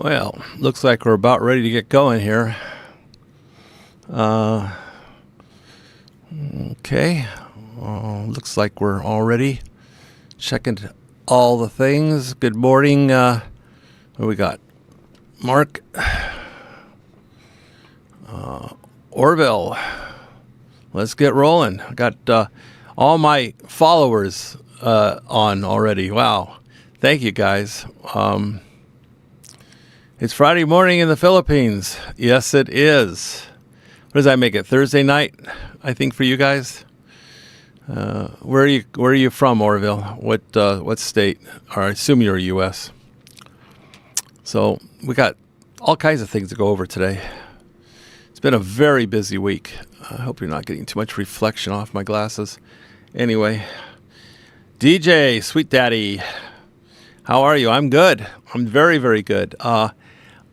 Well, looks like we're about ready to get going here. Okay. Looks like we're already checking all the things. Good morning. What do we got? Mark. Orville. Let's get rolling. I got all my followers on already. Wow. Thank you, guys. It's Friday morning in the Philippines. Yes, it is. What does that make it? Thursday night, I think, for you guys. Where are you from, Orville? What state? Or I assume you're U.S. So we got all kinds of things to go over today. It's been a very busy week. I hope you're not getting too much reflection off my glasses. Anyway, DJ, Sweet Daddy, how are you? I'm good. I'm very, very good.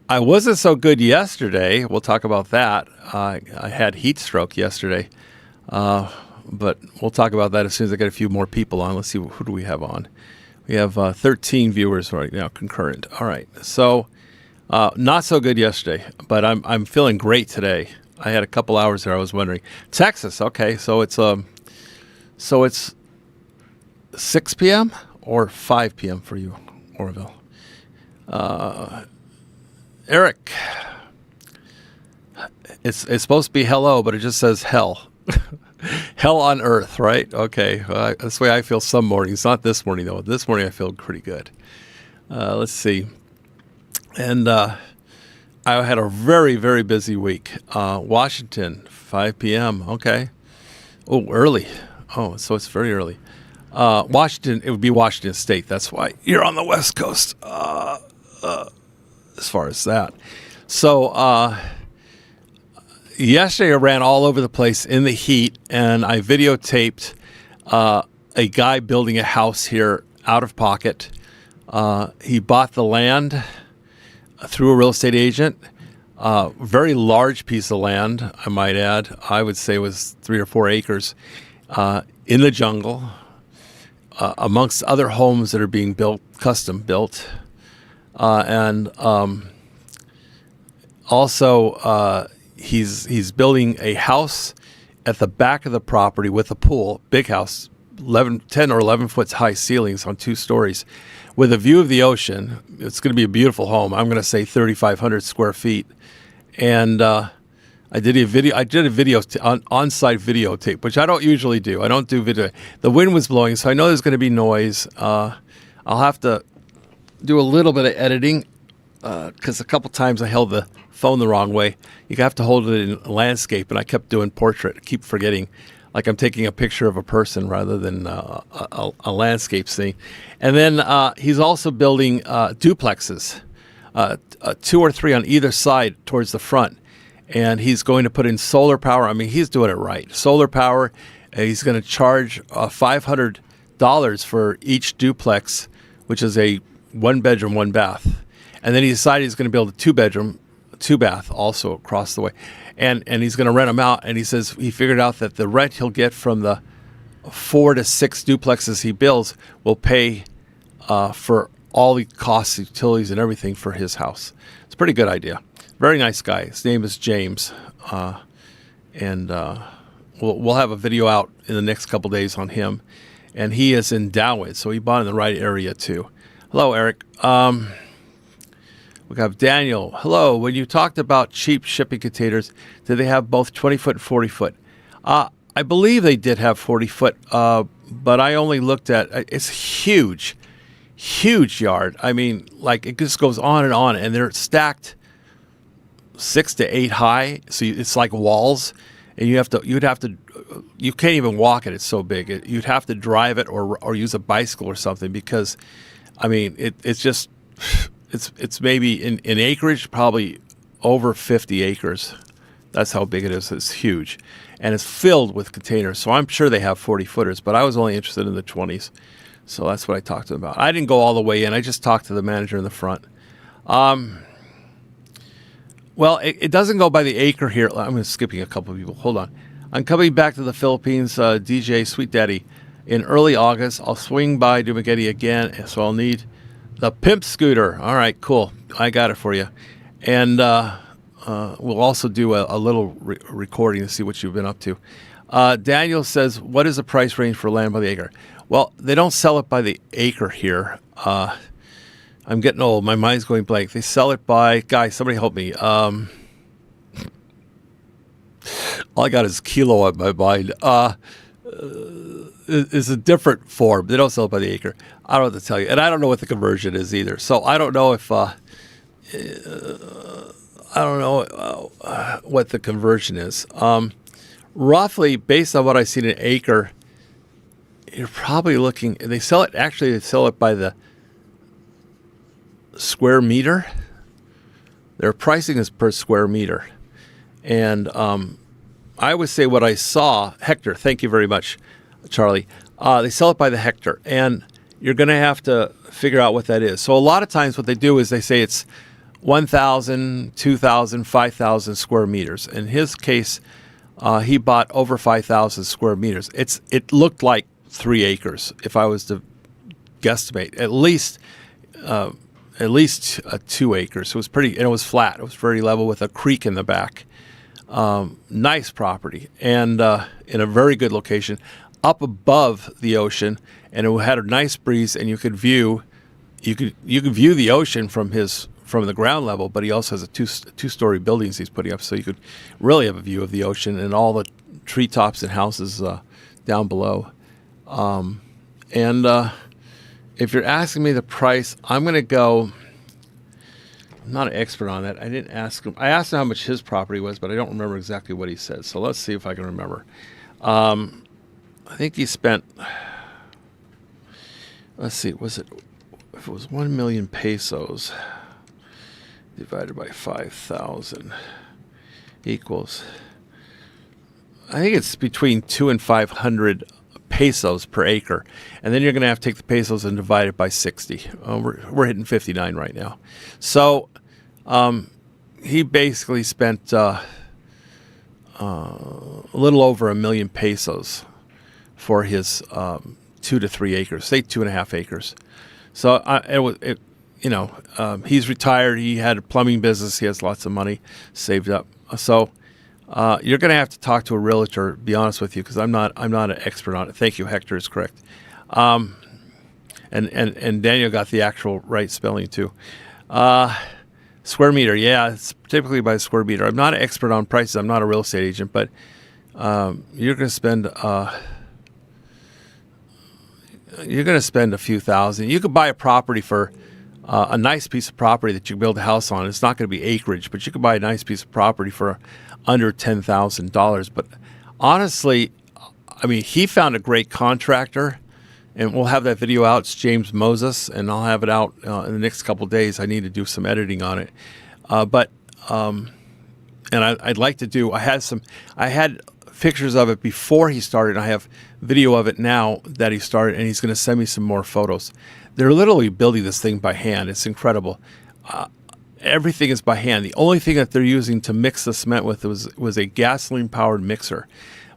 I wasn't so good yesterday. We'll talk about that. I had heat stroke yesterday, but we'll talk about that as soon as I get a few more people on. Let's see, who do we have on? We have 13 viewers right now, concurrent. All right, so not so good yesterday, but I'm feeling great today. I had a couple hours there. I was wondering, Texas. Okay, so it's 6 p.m. or 5 p.m. for you, Orville. Eric, it's supposed to be hello, but it just says hell. Hell on earth, right? Okay, that's the way I feel some mornings. Not this morning, though. This morning I feel pretty good. Let's see. And I had a very, very busy week. Washington, 5 p.m. Okay. Oh, early. Oh, so it's very early. Washington, it would be Washington State. That's why you're on the West Coast. As far as that. So yesterday I ran all over the place in the heat, and I videotaped a guy building a house here out of pocket. He bought the land through a real estate agent. Very large piece of land, I might add. I would say it was 3 or 4 acres in the jungle, amongst other homes that are being built, custom built. And also, he's building a house at the back of the property with a pool, big house, 10 or 11 foot high ceilings on 2 stories, with a view of the ocean. It's going to be a beautiful home. I'm going to say 3,500 square feet. And I did a video on-site videotape, which I don't usually do. I don't do video. The wind was blowing, so I know there's going to be noise. I'll have to do a little bit of editing because a couple times I held the phone the wrong way. You have to hold it in landscape, and I kept doing portrait. I keep forgetting, like I'm taking a picture of a person rather than a landscape scene. And then he's also building duplexes, 2 or 3 on either side towards the front. And he's going to put in solar power. I mean, he's doing it right. Solar power. He's going to charge $500 for each duplex, which is a 1 bedroom, 1 bath. And then he decided he's going to build a 2 bedroom, 2 bath also across the way. And he's going to rent them out. And he says he figured out that the rent he'll get from the 4 to 6 duplexes he builds will pay for all the costs, utilities, and everything for his house. It's a pretty good idea. Very nice guy. His name is James. And we'll have a video out in the next couple days on him. And he is in Dowit, so he bought in the right area too. Hello, Eric. We have Daniel. Hello. When you talked about cheap shipping containers, did they have both 20-foot and 40-foot? I believe they did have 40-foot, but I only looked at it's huge yard. I mean, like it just goes on, and they're stacked 6 to 8 high, so it's like walls, and you can't even walk it. It's so big. You'd have to drive it or use a bicycle or something because, I mean, it's maybe in acreage, probably over 50 acres. That's how big it is. It's huge. And it's filled with containers. So I'm sure they have 40-footers, but I was only interested in the 20s. So that's what I talked to them about. I didn't go all the way in. I just talked to the manager in the front. Well, it doesn't go by the acre here. I'm skipping a couple of people. Hold on. I'm coming back to the Philippines, DJ Sweet Daddy. In early August, I'll swing by Dumaguete again, so I'll need The pimp scooter. All right, cool. I got it for you. And we'll also do a little recording to see what you've been up to. Daniel says, what is the price range for land by the acre? Well, they don't sell it by the acre here. I'm getting old. My mind's going blank. They sell it by... Guys, somebody help me. All I got is kilo on my mind. It's a different form. They don't sell it by the acre. I don't know what to tell you. And I don't know what the conversion is either. So I don't know if... I don't know what the conversion is. Roughly, based on what I see in an acre, you're probably looking... They sell it by the square meter. Their pricing is per square meter. And I would say what I saw... Hector, thank you very much, Charlie. They sell it by the hectare. And you're going to have to figure out what that is. So a lot of times what they do is they say it's 1,000, 2,000, 5,000 square meters. In his case, he bought over 5,000 square meters. It looked like 3 acres, if I was to guesstimate. At least 2 acres. It was pretty, and it was flat. It was very level with a creek in the back. Nice property, and in a very good location, up above the ocean, and it had a nice breeze, and you could view the ocean from the ground level. But he also has a two-story buildings he's putting up, so you could really have a view of the ocean and all the treetops and houses down below. If you're asking me the price, I'm going to go. I'm not an expert on that. I didn't ask him. I asked him how much his property was, but I don't remember exactly what he said. So let's see if I can remember. I think he spent. Let's see. If it was 1 million pesos divided by 5,000 equals. I think it's between 200 and 500 pesos per acre, and then you're going to have to take the pesos and divide it by 60. We're hitting 59 right now. So he basically spent a little over 1 million pesos for his 2 to 3 acres, say 2.5 acres. So he's retired. He had a plumbing business. He has lots of money saved up. So you're going to have to talk to a realtor, to be honest with you, because I'm not an expert on it. Thank you, Hector is correct. And Daniel got the actual right spelling too. Square meter, yeah, it's typically by square meter. I'm not an expert on prices. I'm not a real estate agent, but you're going to spend a few thousand. You could buy a property for a nice piece of property that you can build a house on. It's not going to be acreage, but you could buy a nice piece of property for under $10,000. But honestly, I mean, he found a great contractor, and we'll have that video out. It's James Moses, and I'll have it out in the next couple of days. I need to do some editing on it. And I'd like to do, I had pictures of it before he started. I have video of it now that he started, and he's going to send me some more photos. They're literally building this thing by hand. It's incredible. Everything is by hand. The only thing that they're using to mix the cement with was a gasoline-powered mixer.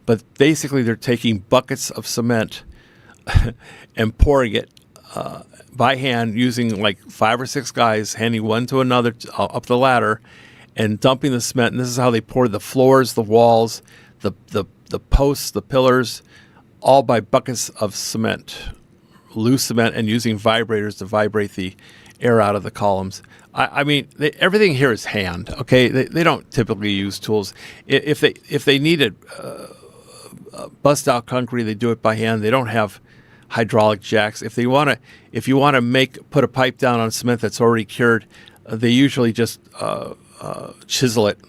But basically, they're taking buckets of cement and pouring it by hand, using like 5 or 6 guys, handing one to another up the ladder, and dumping the cement. And this is how they pour the floors, the walls, the posts, the pillars, all by buckets of cement, loose cement, and using vibrators to vibrate the air out of the columns. I mean, everything here is hand. Okay, they don't typically use tools. If they needed bust out concrete, they do it by hand. They don't have hydraulic jacks. If you want to put a pipe down on cement that's already cured, they usually just chisel it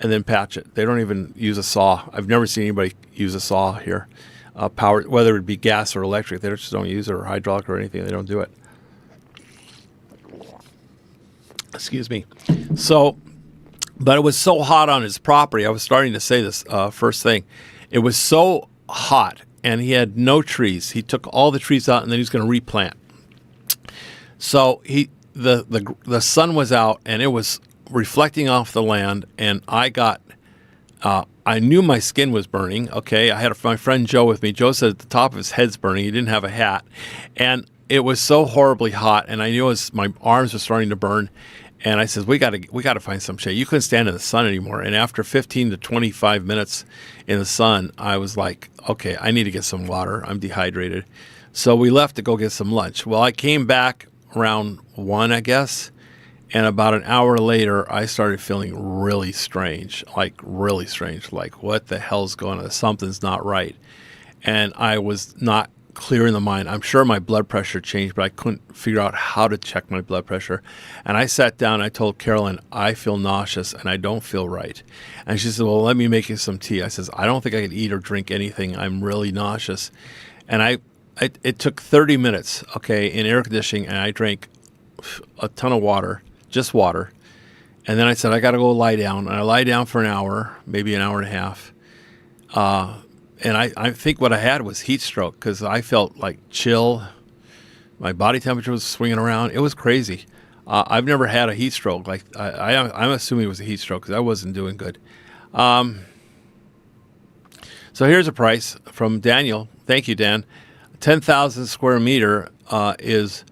and then patch it. They don't even use a saw. I've never seen anybody use a saw here. Power, whether it be gas or electric, they just don't use it, or hydraulic or anything. They don't do it. Excuse me. So, but it was so hot on his property. I was starting to say this first thing. It was so hot, and he had no trees. He took all the trees out, and then he was going to replant. So the sun was out, and it was reflecting off the land, and I knew my skin was burning. Okay, I had my friend Joe with me. Joe said at the top of his head's burning. He didn't have a hat, and it was so horribly hot, and I knew my arms were starting to burn. And I said, we got to find some shade. You couldn't stand in the sun anymore. And after 15 to 25 minutes in the sun, I was like, okay, I need to get some water. I'm dehydrated. So we left to go get some lunch. Well, I came back around 1, I guess. And about an hour later, I started feeling really strange, like what the hell's going on? Something's not right. And I was not clear in the mind. I'm sure my blood pressure changed, but I couldn't figure out how to check my blood pressure. And I sat down, I told Carolyn, I feel nauseous and I don't feel right. And she said, well, let me make you some tea. I says, I don't think I can eat or drink anything. I'm really nauseous. And it took 30 minutes, okay, in air conditioning, and I drank a ton of water, just water. And then I said, I got to go lie down. And I lie down for an hour, maybe an hour and a half. And I think what I had was heat stroke, because I felt like chill. My body temperature was swinging around. It was crazy. I've never had a heat stroke. Like I'm assuming it was a heat stroke because I wasn't doing good. So here's a price from Daniel. Thank you, Dan. 10,000 square meter is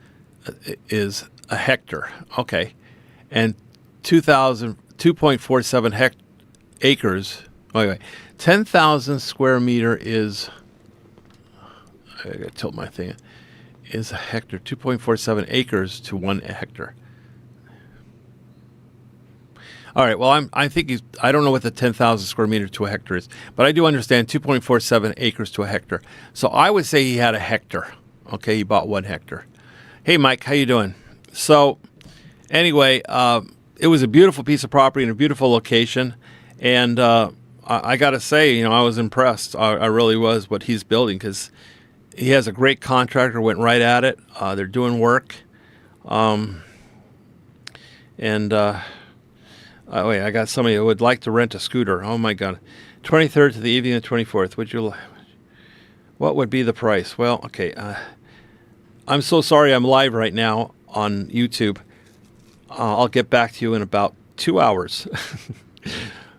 a hectare. Okay. And 2.47 acres. Wait. 10,000 square meter is, I gotta tilt my thing, is a hectare. 2.47 acres to 1 hectare. All right, well, I think I don't know what the 10,000 square meter to a hectare is, but I do understand 2.47 acres to a hectare. So I would say he had a hectare. Okay, he bought 1 hectare. Hey, Mike, how you doing? So anyway, it was a beautiful piece of property in a beautiful location, and I got to say, I was impressed. I really was, what he's building, because he has a great contractor, went right at it. They're doing work. Wait, I got somebody who would like to rent a scooter. Oh, my God. 23rd to the evening of the 24th. What would be the price? Well, okay. I'm so sorry I'm live right now on YouTube. I'll get back to you in about 2 hours.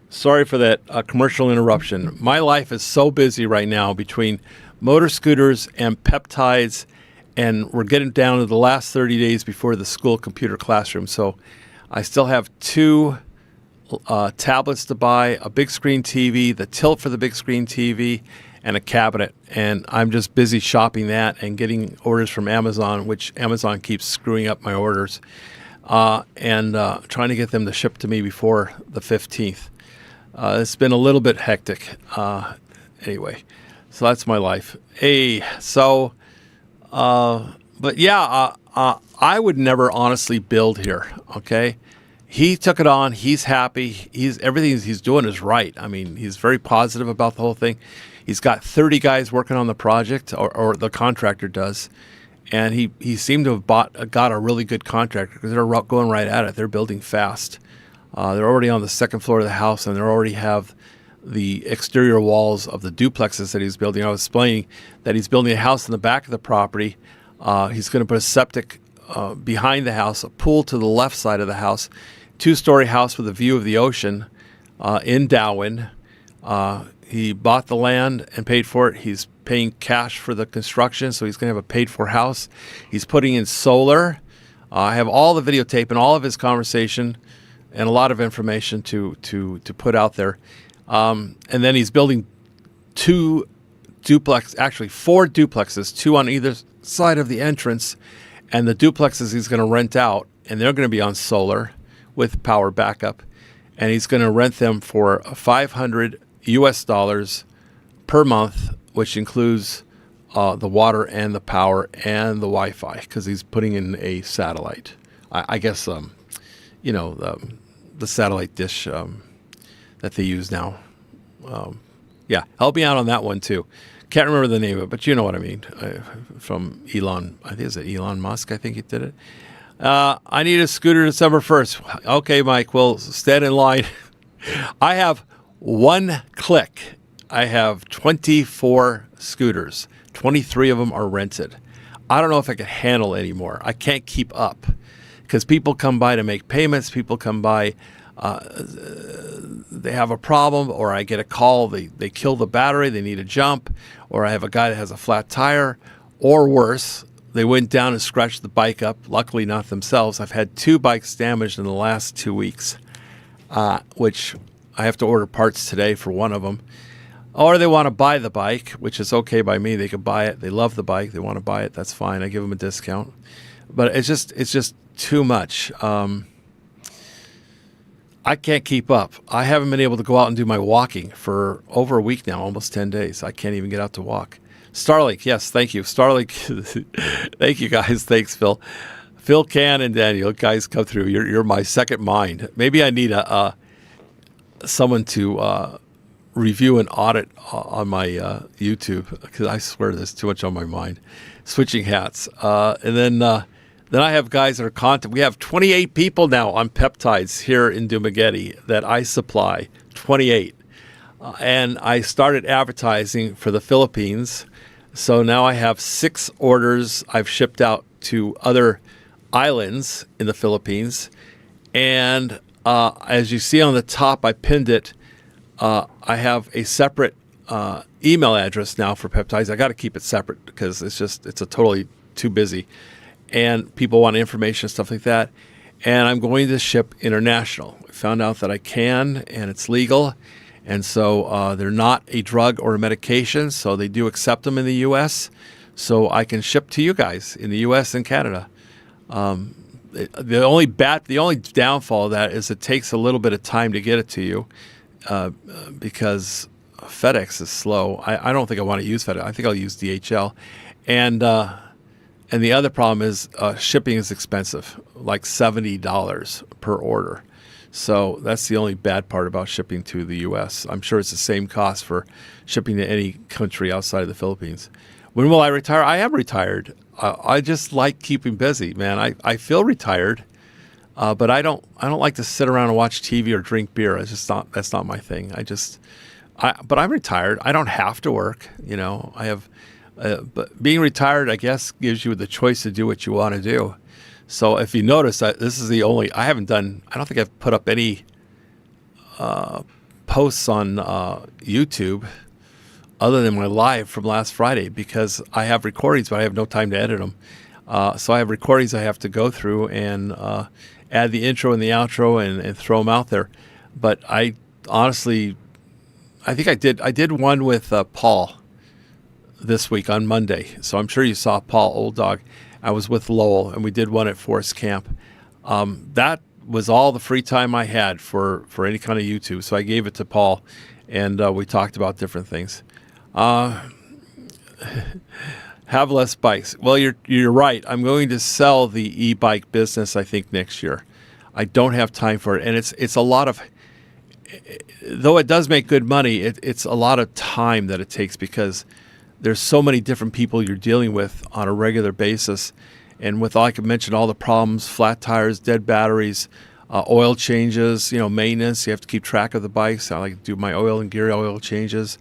Sorry for that commercial interruption. My life is so busy right now between motor scooters and peptides, and we're getting down to the last 30 days before the school computer classroom. So I still have 2 tablets to buy, a big screen TV, the tilt for the big screen TV, and a cabinet. And I'm just busy shopping that and getting orders from Amazon, which Amazon keeps screwing up my orders, and trying to get them to ship to me before the 15th. It's been a little bit hectic. Anyway, so that's my life. But yeah, I would never honestly build here. Okay, he took it on. He's happy. Everything he's doing is right. I mean, he's very positive about the whole thing. He's got 30 guys working on the project, or the contractor does, and he seemed to have got a really good contractor, because they're going right at it. They're building fast. They're already on the 2nd floor of the house, and they already have the exterior walls of the duplexes that he's building. I was explaining that he's building a house in the back of the property. He's going to put a septic behind the house, a pool to the left side of the house, 2-story house with a view of the ocean in Darwin. He bought the land and paid for it. He's paying cash for the construction, so he's going to have a paid-for house. He's putting in solar. I have all the videotape and all of his conversation and a lot of information to put out there. And then he's building 4 duplexes, 2 on either side of the entrance. And the duplexes he's going to rent out, and they're going to be on solar with power backup. And he's going to rent them for $500 per month, which includes the water and the power and the Wi-Fi, because he's putting in a satellite. I guess, the satellite dish that they use now. Yeah, help me out on that one too. Can't remember the name of it, but you know what I mean. From Elon, I think it's Elon Musk. I think he did it. I need a scooter December 1st. Okay, Mike, well, stand in line. I have 1 click. I have 24 scooters. 23 of them are rented. I don't know if I can handle it anymore. I can't keep up, because people come by to make payments. People come by, they have a problem, or I get a call, they kill the battery, they need a jump, or I have a guy that has a flat tire, or worse, they went down and scratched the bike up. Luckily, not themselves. I've had 2 bikes damaged in the last 2 weeks, which I have to order parts today for one of them. Or they want to buy the bike, which is okay by me. They could buy it. They love the bike. They want to buy it. That's fine. I give them a discount. But it's just too much. I can't keep up. I haven't been able to go out and do my walking for over a week now, almost 10 days. I can't even get out to walk. Starlink, yes, thank you. Starlink, thank you guys. Thanks, Phil. Phil, Can, and Daniel, guys, come through. You're my second mind. Maybe I need someone to review and audit on my YouTube, because I swear there's too much on my mind. Switching hats, and then I have guys that are content. We have 28 people now on peptides here in Dumaguete that I supply. 28, and I started advertising for the Philippines. So now I have 6 orders I've shipped out to other islands in the Philippines, and as you see on the top, I pinned it. I have a separate email address now for peptides. I got to keep it separate because it's a totally too busy, and people want information and stuff like that. And I'm going to ship international. I found out that I can, and it's legal, and so they're not a drug or a medication, so they do accept them in the U.S. So I can ship to you guys in the U.S. and Canada. The only downfall of that is it takes a little bit of time to get it to you. Because FedEx is slow. I don't think I want to use FedEx. I think I'll use DHL. And the other problem is shipping is expensive, like $70 per order. So that's the only bad part about shipping to the U.S. I'm sure it's the same cost for shipping to any country outside of the Philippines. When will I retire? I am retired. I just like keeping busy, man. I feel retired. But I don't like to sit around and watch TV or drink beer. That's not my thing. But I'm retired. I don't have to work. I have, but being retired, I guess, gives you the choice to do what you want to do. So if you notice, this is the only, I don't think I've put up any posts on YouTube other than my live from last Friday, because I have recordings, but I have no time to edit them. So I have recordings I have to go through and add the intro and the outro and throw them out there. But I honestly, I think I did one with Paul this week on Monday. So I'm sure you saw Paul, Old Dog. I was with Lowell, and we did one at Forest Camp. That was all the free time I had for any kind of YouTube. So I gave it to Paul, and we talked about different things. Have less bikes. Well, you're right. I'm going to sell the e-bike business, I think, next year. I don't have time for it, and it's a lot of, though it does make good money, it's a lot of time that it takes, because there's so many different people you're dealing with on a regular basis, and with, like I mentioned, all the problems, flat tires, dead batteries, oil changes, maintenance. You have to keep track of the bikes. I like to do my oil and gear oil changes.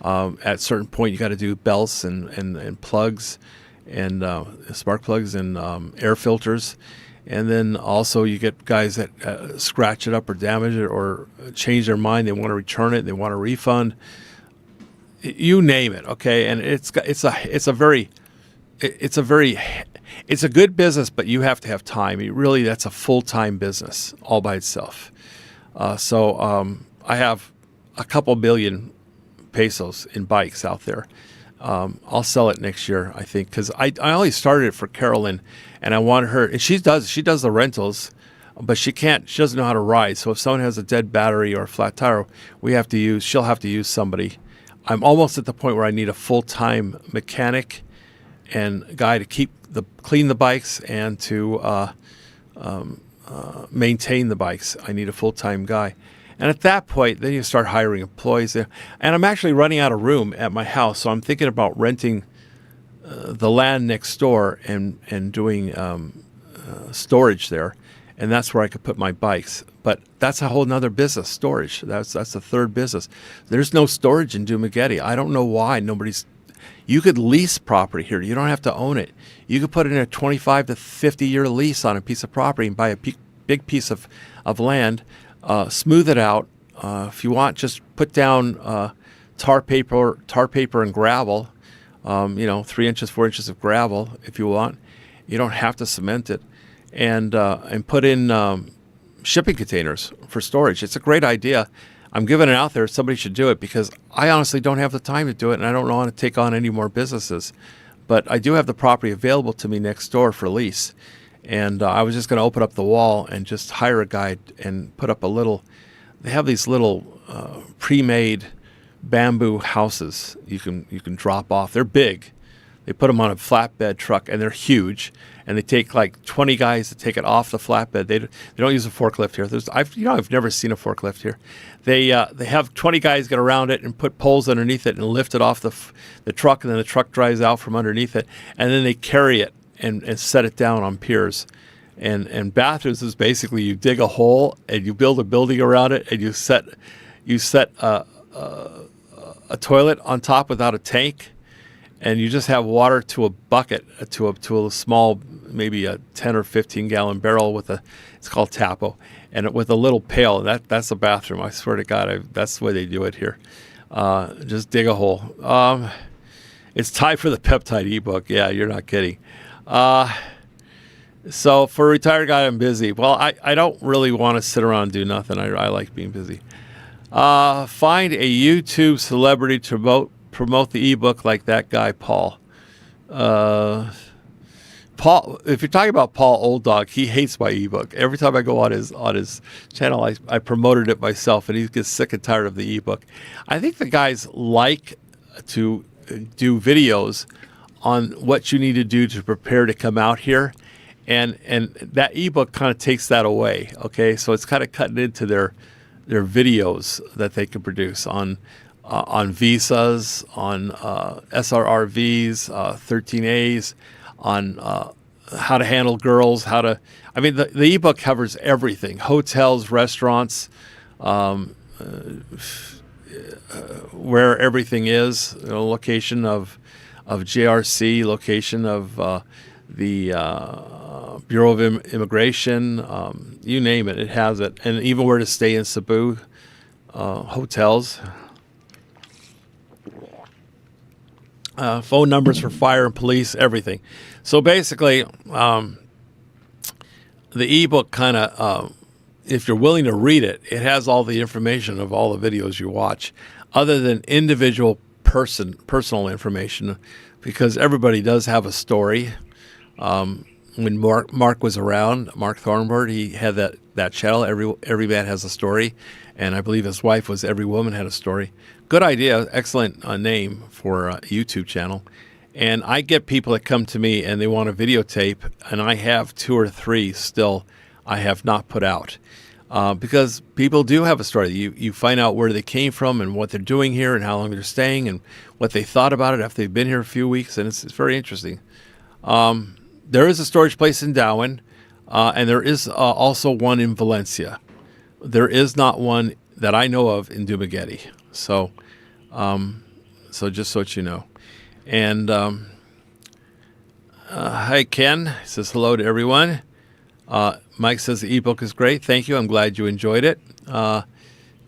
At a certain point, you got to do belts and plugs and spark plugs and air filters. And then also you get guys that scratch it up or damage it or change their mind. They want to return it. They want a refund. You name it, okay? And it's a good business, but you have to have time. That's a full-time business all by itself. So I have a couple billion pesos in bikes out there. I'll sell it next year, I think, because I only started it for Carolyn, and I want her, and she does the rentals, but she doesn't know how to ride. So if someone has a dead battery or a flat tire, she'll have to use somebody. I'm almost at the point where I need a full-time mechanic and guy to clean the bikes and to maintain the bikes. I need a full-time guy. And at that point, then you start hiring employees. And I'm actually running out of room at my house, so I'm thinking about renting the land next door and doing storage there. And that's where I could put my bikes. But that's a whole nother business, storage. That's the third business. There's no storage in Dumaguete. I don't know why you could lease property here. You don't have to own it. You could put in a 25 to 50-year lease on a piece of property and buy a big piece of land, smooth it out. If you want, just put down tar paper and gravel, 3 inches, 4 inches of gravel if you want. You don't have to cement it, and put in shipping containers for storage. It's a great idea. I'm giving it out there. Somebody should do it because I honestly don't have the time to do it, and I don't want to take on any more businesses. But I do have the property available to me next door for lease, and I was just going to open up the wall and just hire a guy and put up a little. They have these little pre-made bamboo houses you can drop off. They're big. They put them on a flatbed truck, and they're huge. And they take like 20 guys to take it off the flatbed. They don't use a forklift here. I've never seen a forklift here. They have 20 guys get around it and put poles underneath it and lift it off the truck, and then the truck drives out from underneath it, and then they carry it and set it down on piers. And bathrooms is basically you dig a hole and you build a building around it, and you set a toilet on top without a tank. And you just have water to a bucket, to a small, maybe a 10 or 15 gallon barrel it's called Tapo, and with a little pail. That's a bathroom. I swear to God, that's the way they do it here. Just dig a hole. It's time for the peptide ebook. Yeah, you're not kidding. So for a retired guy, I'm busy. Well, I don't really want to sit around and do nothing. I like being busy. Find a YouTube celebrity to promote the ebook like that guy Paul. Paul, if you're talking about Paul Old Dog, he hates my ebook. Every time I go on his channel, I promoted it myself, and he gets sick and tired of the ebook. I think the guys like to do videos on what you need to do to prepare to come out here, and that ebook kind of takes that away. Okay, so it's kind of cutting into their videos that they can produce on visas, on SRRVs, 13As, on how to handle girls, the ebook covers everything: hotels, restaurants, where everything is, location of JRC, location of the Bureau of Immigration, you name it, it has it, and even where to stay in Cebu, hotels. Phone numbers for fire and police, everything. So basically, the ebook kind of, if you're willing to read it, it has all the information of all the videos you watch, other than individual personal information, because everybody does have a story. When Mark was around, Mark Thornburg, he had that channel, Every Man Has a Story, and I believe his wife was Every Woman Had a Story. Good idea, excellent name for a YouTube channel. And I get people that come to me and they want a videotape, and I have 2 or 3 still I have not put out. Because people do have a story. You find out where they came from and what they're doing here and how long they're staying and what they thought about it after they've been here a few weeks, and it's very interesting. There is a storage place in Darwin, and there is also one in Valencia. There is not one that I know of in Dumaguete. So just so that you know. And hi, Ken. He says hello to everyone. Mike says the ebook is great. Thank you. I'm glad you enjoyed it.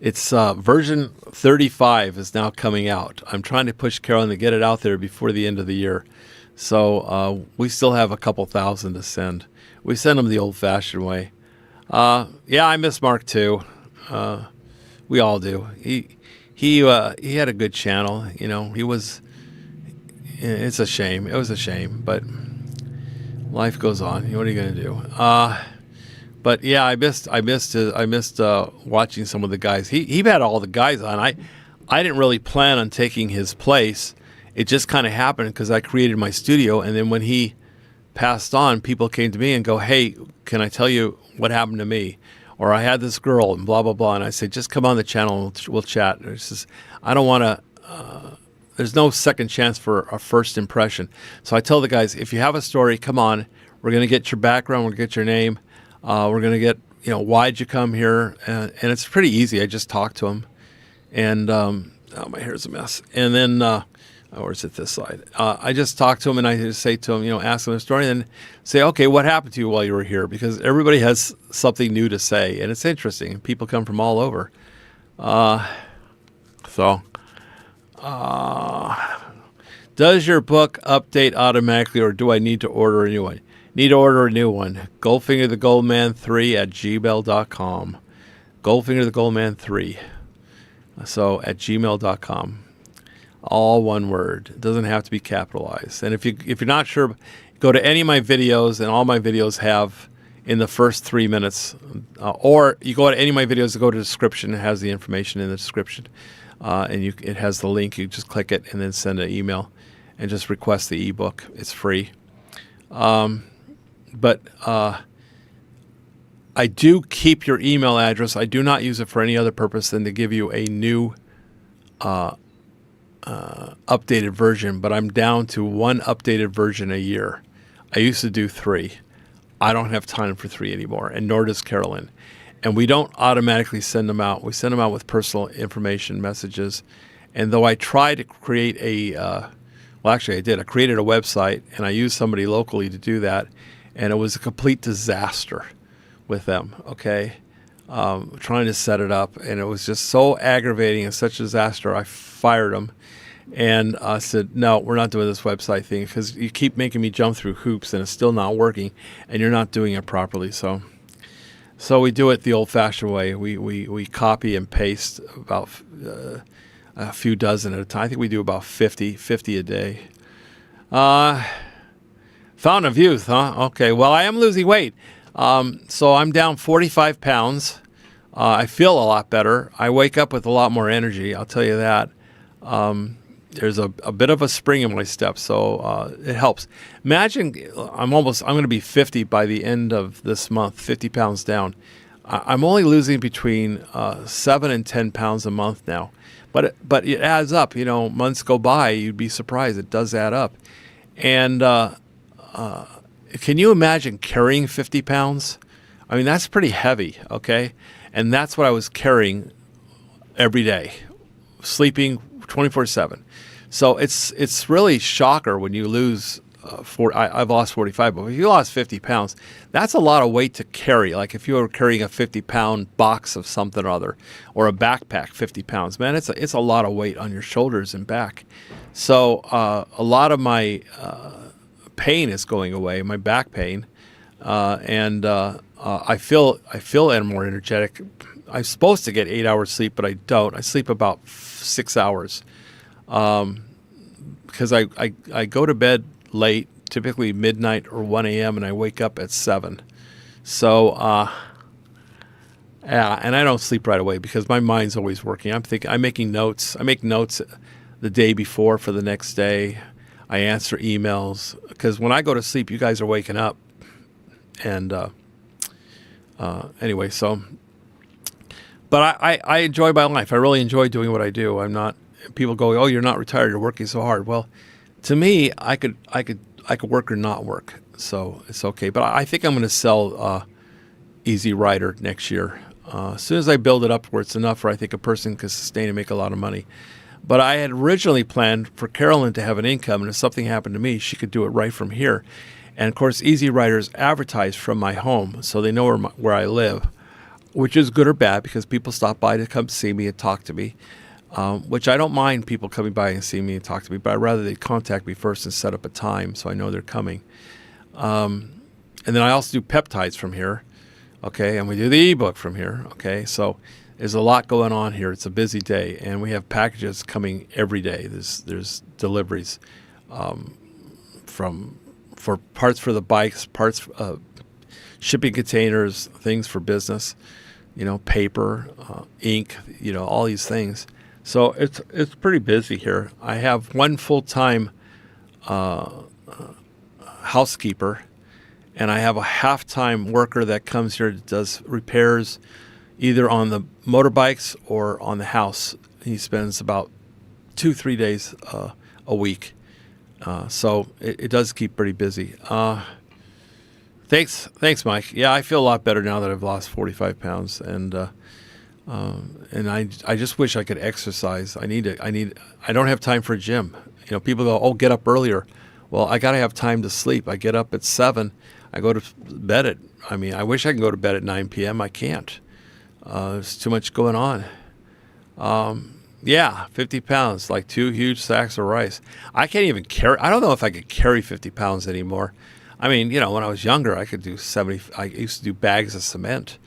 It's version 35 is now coming out. I'm trying to push Carolyn to get it out there before the end of the year. So we still have a couple thousand to send. We send them the old-fashioned way. Yeah, I miss Mark too. We all do. He had a good channel. He was. It's a shame. It was a shame, but life goes on. What are you going to do? But yeah, I missed watching some of the guys. He had all the guys on. I didn't really plan on taking his place. It just kind of happened because I created my studio, and then when he passed on, people came to me and go, "Hey, can I tell you what happened to me?" Or I had this girl and blah blah blah, and I said, "Just come on the channel and we'll chat." I don't want to. There's no second chance for a first impression. So I tell the guys, if you have a story, come on. We're going to get your background. We're going to get your name. We're going to get, why'd you come here? And it's pretty easy. I just talk to them. And, my hair's a mess. And then, or is it this side? I just talk to them and I just say to them, ask them their story and then say, okay, what happened to you while you were here? Because everybody has something new to say. And it's interesting. People come from all over. Does your book update automatically, or do I need to order a new one? Need to order a new one. Goldfinger the Goldman 3 at gmail.com. Goldfinger the Goldman 3. So at gmail.com. All one word. It doesn't have to be capitalized. And if you're not sure, go to any of my videos, and all my videos have in the first 3 minutes, or you go to any of my videos, go to the description. It has the information in the description, and it has the link. You just click it and then send an email, and just request the ebook. It's free. But I do keep your email address. I do not use it for any other purpose than to give you a new updated version, but I'm down to 1 updated version a year. I used to do 3. I don't have time for 3 anymore, and nor does Carolyn. And we don't automatically send them out. We send them out with personal information messages. And though I tried to create I did. I created a website, and I used somebody locally to do that, and it was a complete disaster with them, okay? Trying to set it up, and it was just so aggravating and such a disaster. I fired them, and I said, no, we're not doing this website thing, because you keep making me jump through hoops, and it's still not working, and you're not doing it properly. So we do it the old-fashioned way. We copy and paste about a few dozen at a time. I think we do about 50 a day. Fountain of Youth, huh? Okay, well, I am losing weight. So I'm down 45 pounds. I feel a lot better. I wake up with a lot more energy, I'll tell you that. There's a bit of a spring in my step, so it helps. Imagine I'm going to be 50 by the end of this month, 50 pounds down. I'm only losing between 7 and 10 pounds a month now. But it adds up. Months go by, you'd be surprised. It does add up. And can you imagine carrying 50 pounds? I mean, that's pretty heavy, okay? And that's what I was carrying every day, sleeping 24/7. So it's really shocker when you lose. I've lost 45, but if you lost 50 pounds, that's a lot of weight to carry. Like if you were carrying a 50-pound box of something or other, or a backpack, 50 pounds, man, it's a lot of weight on your shoulders and back. So a lot of my pain is going away, my back pain, and I feel more energetic. I'm supposed to get 8 hours sleep, but I don't. I sleep about 6 hours because I go to bed late, typically midnight or 1 a.m., and I wake up at 7. So, and I don't sleep right away because my mind's always working. I'm making notes. I make notes the day before for the next day. I answer emails because when I go to sleep, you guys are waking up. And anyway, so, but I enjoy my life. I really enjoy doing what I do. I'm not. People go, oh, you're not retired. You're working so hard. Well, to me, I could work or not work, so it's okay. But I think I'm going to sell Easy Rider next year. As soon as I build it up where it's enough where I think a person can sustain and make a lot of money. But I had originally planned for Carolyn to have an income, and if something happened to me, she could do it right from here. And of course, Easy Riders advertise from my home, so they know where I live, which is good or bad because people stop by to come see me and talk to me. Which I don't mind people coming by and seeing me and talk to me, but I'd rather they contact me first and set up a time so I know they're coming. And then I also do peptides from here, okay, and we do the ebook from here, okay. So there's a lot going on here. It's a busy day, and we have packages coming every day. There's deliveries for parts for the bikes, parts shipping containers, things for business, paper, ink, all these things. So it's pretty busy here. I have one full-time housekeeper, and I have a half-time worker that comes here that does repairs either on the motorbikes or on the house. He spends about 2-3 days a week. So it does keep pretty busy. Thanks, Mike. Yeah, I feel a lot better now that I've lost 45 pounds, and I just wish I could exercise. I don't have time for a gym. People go, oh, get up earlier. Well, I got to have time to sleep. I get up at 7. I go to bed I wish I could go to bed at 9 p.m. I can't. There's too much going on. Yeah, 50 pounds, like 2 huge sacks of rice. I can't even carry. I don't know if I could carry 50 pounds anymore. I mean, when I was younger, I could do 70. I used to do bags of cement.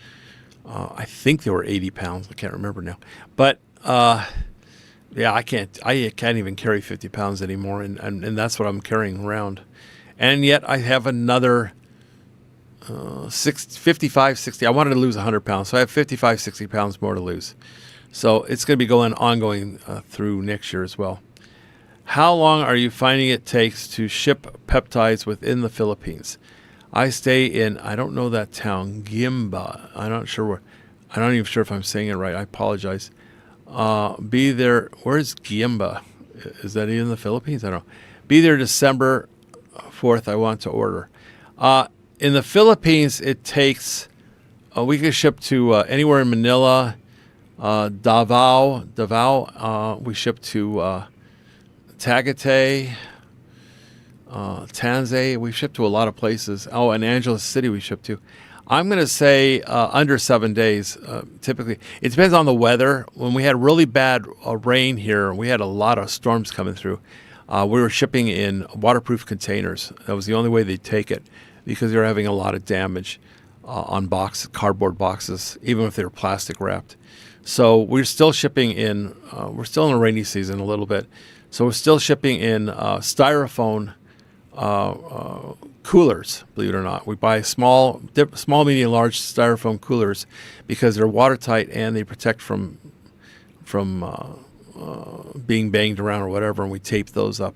I think they were 80 pounds. I can't remember now. But yeah, I can't even carry 50 pounds anymore, and that's what I'm carrying around. And yet I have another 55, 60. I wanted to lose 100 pounds, so I have 55, 60 pounds more to lose. So it's going to be ongoing through next year as well. How long are you finding it takes to ship peptides within the Philippines? I stay in, I don't know that town, Gimba. I'm not even sure if I'm saying it right. I apologize. Be there. Where's Gimba? Is that in the Philippines? I don't know. Be there December 4th. I want to order. In the Philippines, it takes, we can ship to anywhere in Manila, Davao. We ship to Tagaytay, Tanzay. We ship to a lot of places. Oh, and Angeles City we ship to. I'm going to say under 7 days, typically. It depends on the weather. When we had really bad rain here, we had a lot of storms coming through. We were shipping in waterproof containers. That was the only way they'd take it because they were having a lot of damage on cardboard boxes, even if they were plastic wrapped. So we're still shipping in, we're still in a rainy season a little bit. So we're still shipping in styrofoam coolers, believe it or not. We buy small, medium, large styrofoam coolers because they're watertight and they protect from being banged around or whatever, and we tape those up.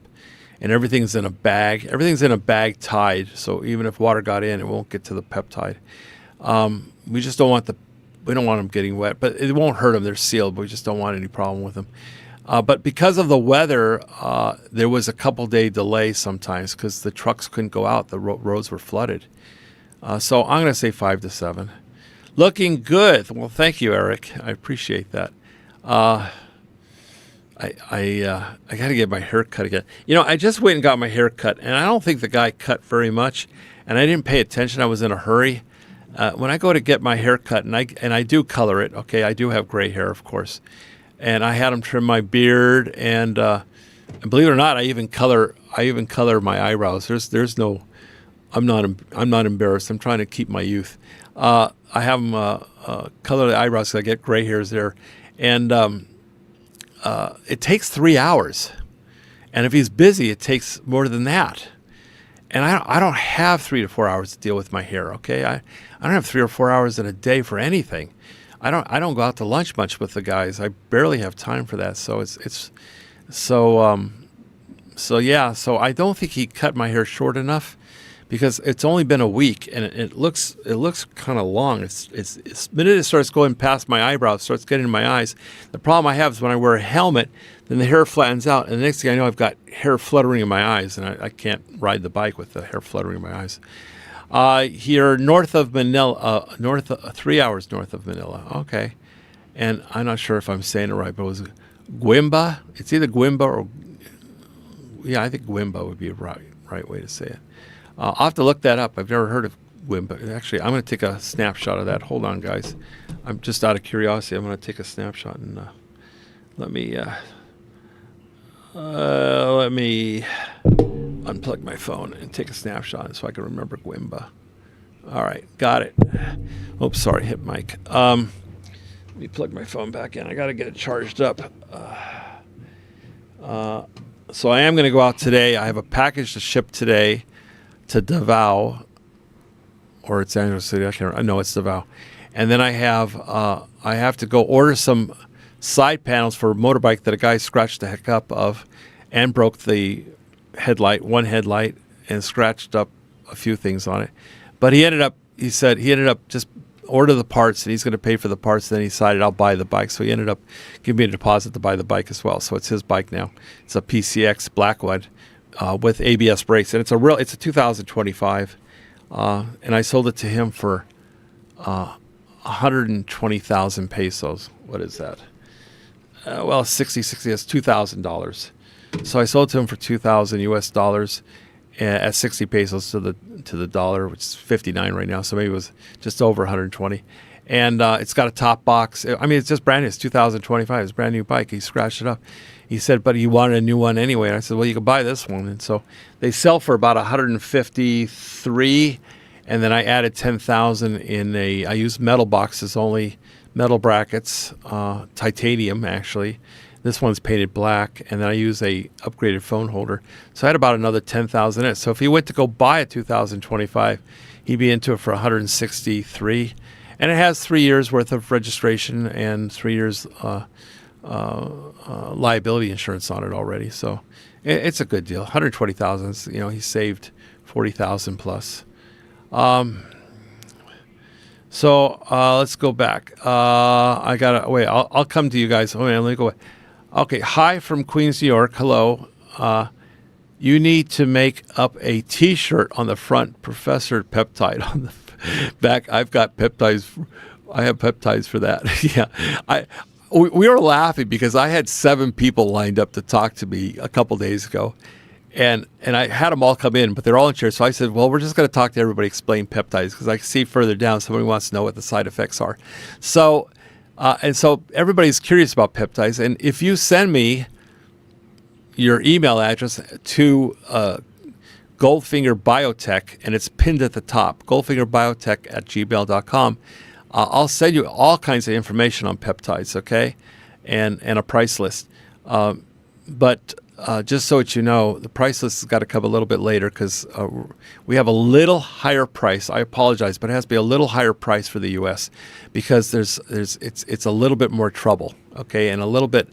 And everything's in a bag. Everything's in a bag tied, so even if water got in, it won't get to the peptide. We just don't want them getting wet, but it won't hurt them. They're sealed, but we just don't want any problem with them. But because of the weather, there was a couple-day delay sometimes because the trucks couldn't go out. The roads were flooded. So I'm going to say 5 to 7. Looking good. Well, thank you, Eric. I appreciate that. I got to get my hair cut again. I just went and got my hair cut, and I don't think the guy cut very much, and I didn't pay attention. I was in a hurry. When I go to get my hair cut, and I do color it, okay, I do have gray hair, of course, and I had him trim my beard, and believe it or not, I even color my eyebrows. There's no, I'm not embarrassed. I'm trying to keep my youth. I have him color the eyebrows because I get gray hairs there, and it takes 3 hours, and if he's busy, it takes more than that. And I don't have 3 to 4 hours to deal with my hair. Okay, I don't have 3 or 4 hours in a day for anything. I don't go out to lunch much with the guys. I barely have time for that. So so I don't think he cut my hair short enough because it's only been a week and it looks kind of long. It's the minute it starts going past my eyebrows, starts getting in my eyes. The problem I have is when I wear a helmet, then the hair flattens out, and the next thing I know, I've got hair fluttering in my eyes, and I can't ride the bike with the hair fluttering in my eyes. Here north of Manila, 3 hours north of Manila. Okay, and I'm not sure if I'm saying it right, but it was Guimba. It's either Guimba or I think Guimba would be a right way to say it. I'll have to look that up. I've never heard of Guimba. Actually, I'm going to take a snapshot of that. Hold on, guys. I'm just out of curiosity. I'm going to take a snapshot and let me unplug my phone and take a snapshot so I can remember Guimba. All right, got it. Oops, sorry, hit mic. Let me plug my phone back in. I got to get it charged up. So I am going to go out today. I have a package to ship today to Davao, or it's Angeles City. I know it's Davao. And then I have to go order some side panels for a motorbike that a guy scratched the heck up of and broke the one headlight and scratched up a few things on it. But he said he ended up just order the parts and he's going to pay for the parts. Then he decided I'll buy the bike. So he ended up giving me a deposit to buy the bike as well. So it's his bike now. It's a PCX Blackwood with ABS brakes. And it's a 2025. And I sold it to him for 120,000 pesos. What is that? 60, that's $2,000. So I sold it to him for $2,000 US at 60 pesos to the dollar, which is 59 right now. So maybe it was just over 120. And it's got a top box. I mean, it's just brand new. It's 2025. It's a brand new bike. He scratched it up. He said, but he wanted a new one anyway. And I said, well, you can buy this one. And so they sell for about 153. And then I added 10,000 I use metal boxes only, metal brackets, titanium actually. This one's painted black, and then I use a upgraded phone holder. So I had about another 10,000 in it. So if he went to go buy a 2025, he'd be into it for 163. And it has 3 years worth of registration and 3 years liability insurance on it already. So it's a good deal. 120,000. He saved 40,000 plus. So let's go back. I gotta wait. I'll come to you guys. Oh, let me go. Okay. Hi from Queens, New York. Hello. You need to make up a T-shirt on the front. Professor Peptide on the back. I've got peptides. I have peptides for that. Yeah. We were laughing because I had 7 people lined up to talk to me a couple days ago. And I had them all come in, but they're all in chairs. So I said, well, we're just going to talk to everybody, explain peptides, because I can see further down somebody wants to know what the side effects are. So, so everybody's curious about peptides. And if you send me your email address to Goldfinger Biotech, and it's pinned at the top, goldfingerbiotech@gmail.com, I'll send you all kinds of information on peptides, okay, and a price list. But just so that you know, the price list has got to come a little bit later because we have a little higher price. I apologize, but it has to be a little higher price for the U.S. because it's a little bit more trouble, okay, and a little bit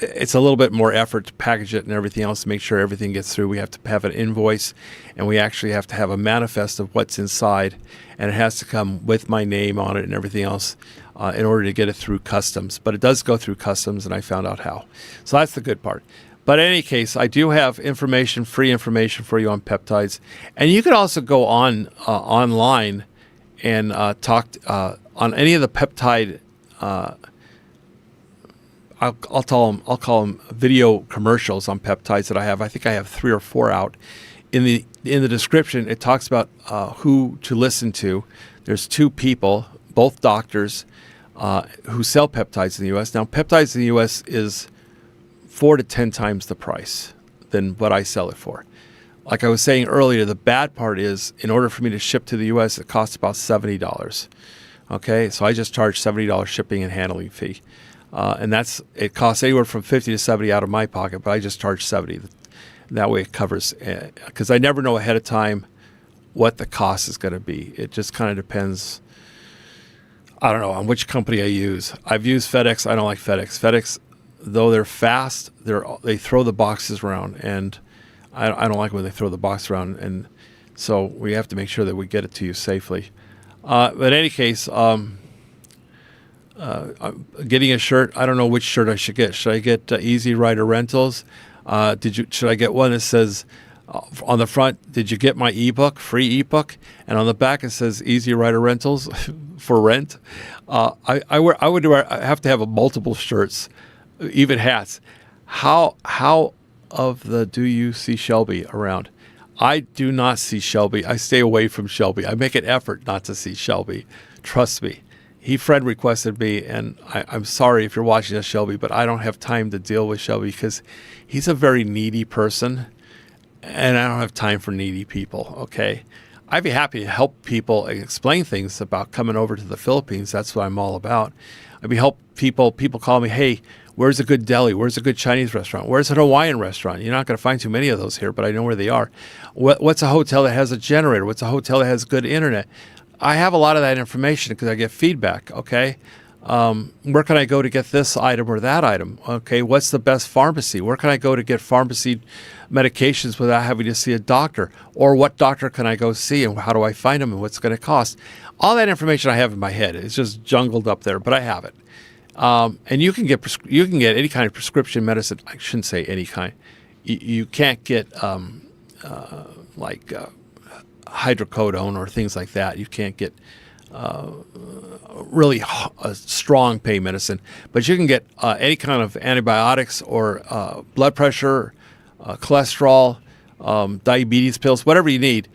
it's a little bit more effort to package it and everything else to make sure everything gets through. We have to have an invoice, and we actually have to have a manifest of what's inside, and it has to come with my name on it and everything else in order to get it through customs. But it does go through customs, and I found out how. So that's the good part. But in any case, I do have information, free information for you on peptides. And you can also go online and talk on any of the peptide I'll call them video commercials on peptides that I have. I think I have 3 or 4 out. In the description, it talks about who to listen to. There's 2 people, both doctors, who sell peptides in the U.S. Now, peptides in the U.S. is 4 to 10 times the price than what I sell it for. Like I was saying earlier, the bad part is in order for me to ship to the U.S., it costs about $70. Okay, so I just charge $70 shipping and handling fee. And it costs anywhere from $50 to $70 out of my pocket, but I just charge $70. That way it covers, because I never know ahead of time what the cost is going to be. It just kind of depends, I don't know, on which company I use. I've used FedEx. I don't like FedEx. FedEx, though they're fast, they throw the boxes around, and I don't like when they throw the box around, and so we have to make sure that we get it to you safely. But in any case, getting a shirt, I don't know which shirt I should get. Should I get Easy Rider Rentals? Should I get one that says on the front, did you get my ebook, free ebook? And on the back it says Easy Rider Rentals for rent. I have to have multiple shirts, even hats. How of the do you see Shelby around? I do not see Shelby. I stay away from Shelby. I make an effort not to see Shelby. Trust me. He friend requested me, and I'm sorry if you're watching this, Shelby, but I don't have time to deal with Shelby because he's a very needy person, and I don't have time for needy people, okay? I'd be happy to help people and explain things about coming over to the Philippines. That's what I'm all about. I'd be help people call me, hey, where's a good deli? Where's a good Chinese restaurant? Where's a Hawaiian restaurant? You're not going to find too many of those here, but I know where they are. What's a hotel that has a generator? What's a hotel that has good internet? I have a lot of that information because I get feedback, okay? Where can I go to get this item or that item? Okay, what's the best pharmacy? Where can I go to get pharmacy medications without having to see a doctor? Or what doctor can I go see, and how do I find them, and what's going to cost? All that information I have in my head. It's just jungled up there, but I have it. And you can get any kind of prescription medicine. I shouldn't say any kind. You can't get hydrocodone or things like that. You can't get really strong pain medicine, but you can get any kind of antibiotics or blood pressure, cholesterol, diabetes pills, whatever you need.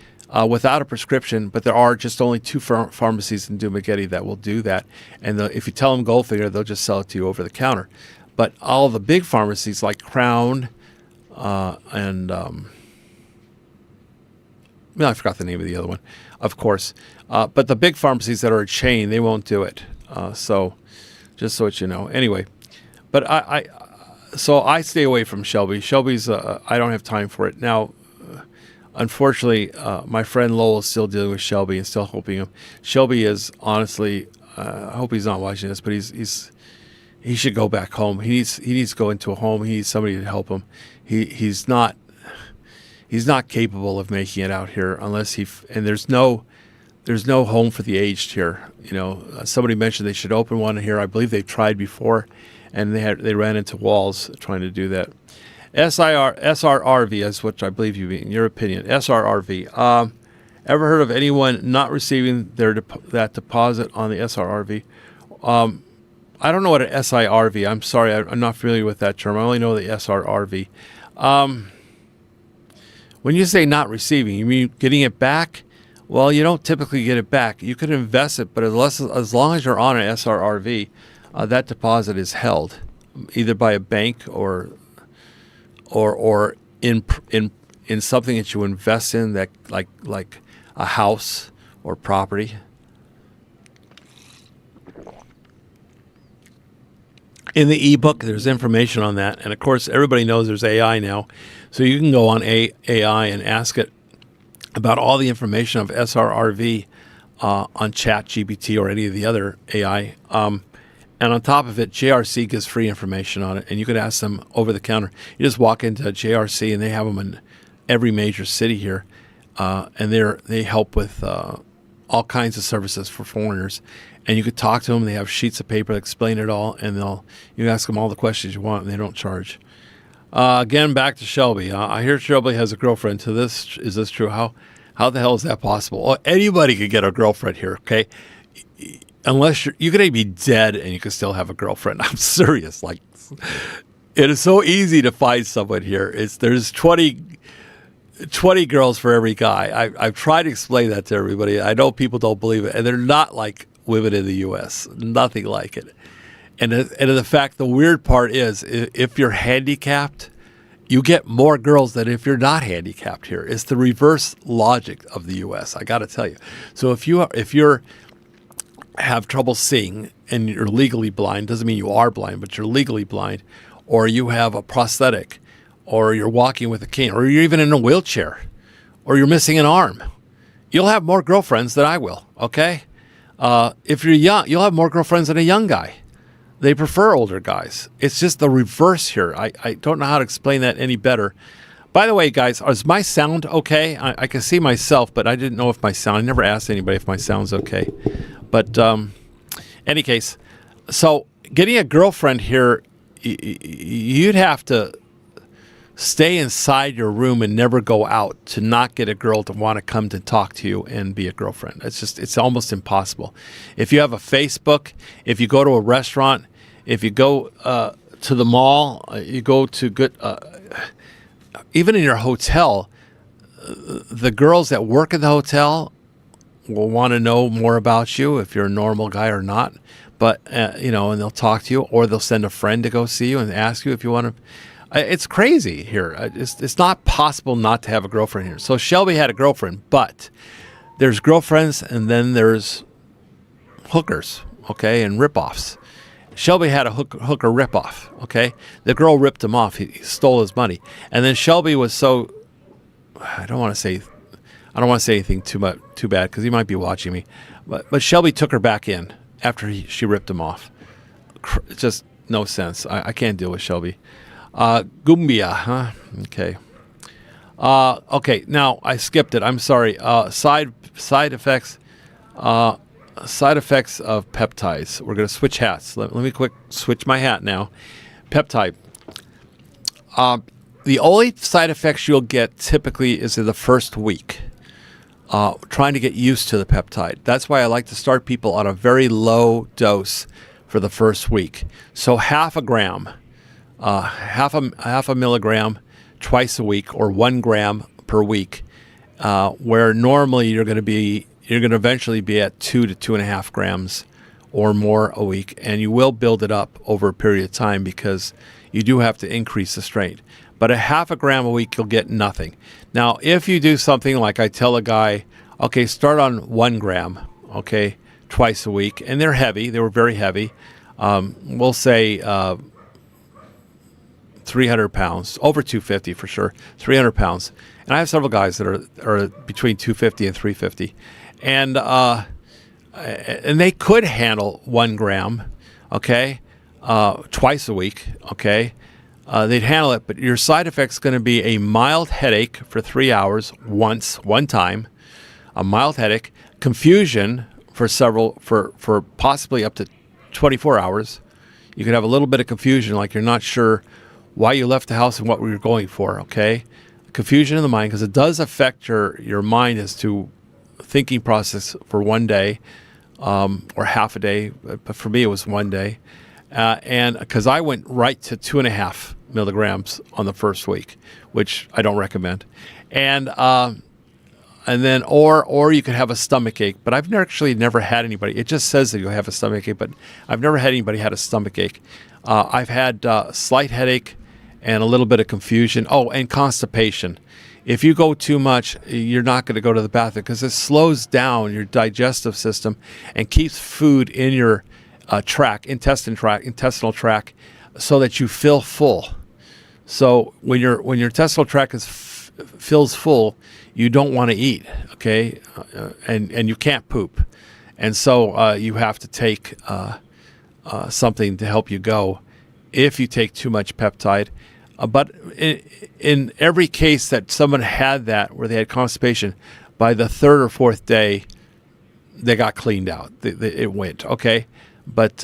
without a prescription, but there are just only 2 pharmacies in Dumaguete that will do that. And if you tell them Goldfinger, they'll just sell it to you over the counter. But all the big pharmacies like Crown and I forgot the name of the other one, of course. But the big pharmacies that are a chain, they won't do it. So just so that you know. Anyway, but so I stay away from Shelby. Shelby's, I don't have time for it. Now, unfortunately, my friend Lowell is still dealing with Shelby and still helping him. Shelby is honestly, I hope he's not watching this, but he should go back home. He needs to go into a home. He needs somebody to help him. He's not capable of making it out here unless and there's no home for the aged here. Somebody mentioned they should open one here. I believe they've tried before, and they ran into walls trying to do that. SRRV is what I believe you mean. Your opinion, SRRV. Ever heard of anyone not receiving that deposit on the SRRV? I don't know what an SIRV. I'm sorry, I'm not familiar with that term. I only know the SRRV. When you say not receiving, you mean getting it back? Well, you don't typically get it back. You could invest it, but as long as you're on an SRRV, that deposit is held either by a bank or in something that you invest in, that like a house or property. In the ebook, there's information on that, and of course, everybody knows there's AI now, so you can go on AI and ask it about all the information of SRRV on ChatGPT or any of the other AI. And on top of it, JRC gives free information on it, and you could ask them over the counter. You just walk into JRC, and they have them in every major city here, and they help with all kinds of services for foreigners. And you could talk to them. They have sheets of paper that explain it all, and you ask them all the questions you want, and they don't charge. Again, back to Shelby. I hear Shelby has a girlfriend. Is this true? How the hell is that possible? Well, anybody could get a girlfriend here, okay? Unless you could be dead and you could still have a girlfriend. I'm serious. Like, it is so easy to find someone here. There's 20 girls for every guy. I've tried to explain that to everybody. I know people don't believe it, and they're not like women in the U.S. Nothing like it. And the fact, the weird part is, if you're handicapped, you get more girls than if you're not handicapped here. It's the reverse logic of the U.S. I got to tell you. So if you have trouble seeing and you're legally blind, doesn't mean you are blind, but you're legally blind, or you have a prosthetic, or you're walking with a cane, or you're even in a wheelchair, or you're missing an arm, you'll have more girlfriends than I will, okay? If you're young, you'll have more girlfriends than a young guy. They prefer older guys. It's just the reverse here. I don't know how to explain that any better. By the way, guys, is my sound okay? I can see myself, but I didn't know if my sound, I never asked anybody if my sound's okay. But any case, so getting a girlfriend here, you'd have to stay inside your room and never go out to not get a girl to want to come to talk to you and be a girlfriend. It's almost impossible. If you have a Facebook, if you go to a restaurant, if you go to the mall, you go to good, even in your hotel, the girls that work in the hotel will want to know more about you if you're a normal guy or not. But, and they'll talk to you, or they'll send a friend to go see you and ask you if you want to. It's crazy here. It's not possible not to have a girlfriend here. So Shelby had a girlfriend, but there's girlfriends and then there's hookers, okay, and rip-offs. Shelby had a hooker rip-off, okay? The girl ripped him off. He stole his money. And then Shelby was so, I don't want to say anything too bad because he might be watching me. But Shelby took her back in after she ripped him off. It's just no sense. I can't deal with Shelby. Gumbia, huh? Okay. Okay, now I skipped it. I'm sorry. Side effects. Side effects of peptides. We're going to switch hats. Let me quick switch my hat now. Peptide. The only side effects you'll get typically is in the first week. Trying to get used to the peptide. That's why I like to start people on a very low dose for the first week. So half a gram. Half a milligram twice a week, or 1 gram per week, where normally you're going to eventually be at 2 to 2.5 grams or more a week, and you will build it up over a period of time because you do have to increase the strength. But a 0.5 gram a week, you'll get nothing. Now, if you do something like I tell a guy, okay, start on 1 gram, okay, twice a week, and they're heavy. They were very heavy. We'll say 300 pounds, over 250 for sure, 300 pounds. And I have several guys that are between 250 and 350. And they could handle 1 gram, okay, twice a week, okay. They'd handle it, but your side effect's going to be a mild headache for 3 hours one time, a mild headache, confusion for possibly up to 24 hours. You could have a little bit of confusion, like you're not sure why you left the house and what we were going for, okay? Confusion in the mind, because it does affect your mind as to thinking process for 1 day or half a day. But for me, it was 1 day. And because I went right to 2.5 milligrams on the first week, which I don't recommend. And then, or you could have a stomach ache, but I've never had anybody. It just says that you'll have a stomach ache, but I've never had anybody had a stomach ache. I've had slight headache and a little bit of confusion. Oh, and constipation. If you go too much, you're not going to go to the bathroom because it slows down your digestive system and keeps food in your intestinal tract, so that you feel full. So when your intestinal tract feels full, you don't want to eat, okay, and you can't poop, and so you have to take something to help you go if you take too much peptide. But in every case that someone had that where they had constipation, by the 3rd or 4th day, they got cleaned out. It went, okay. But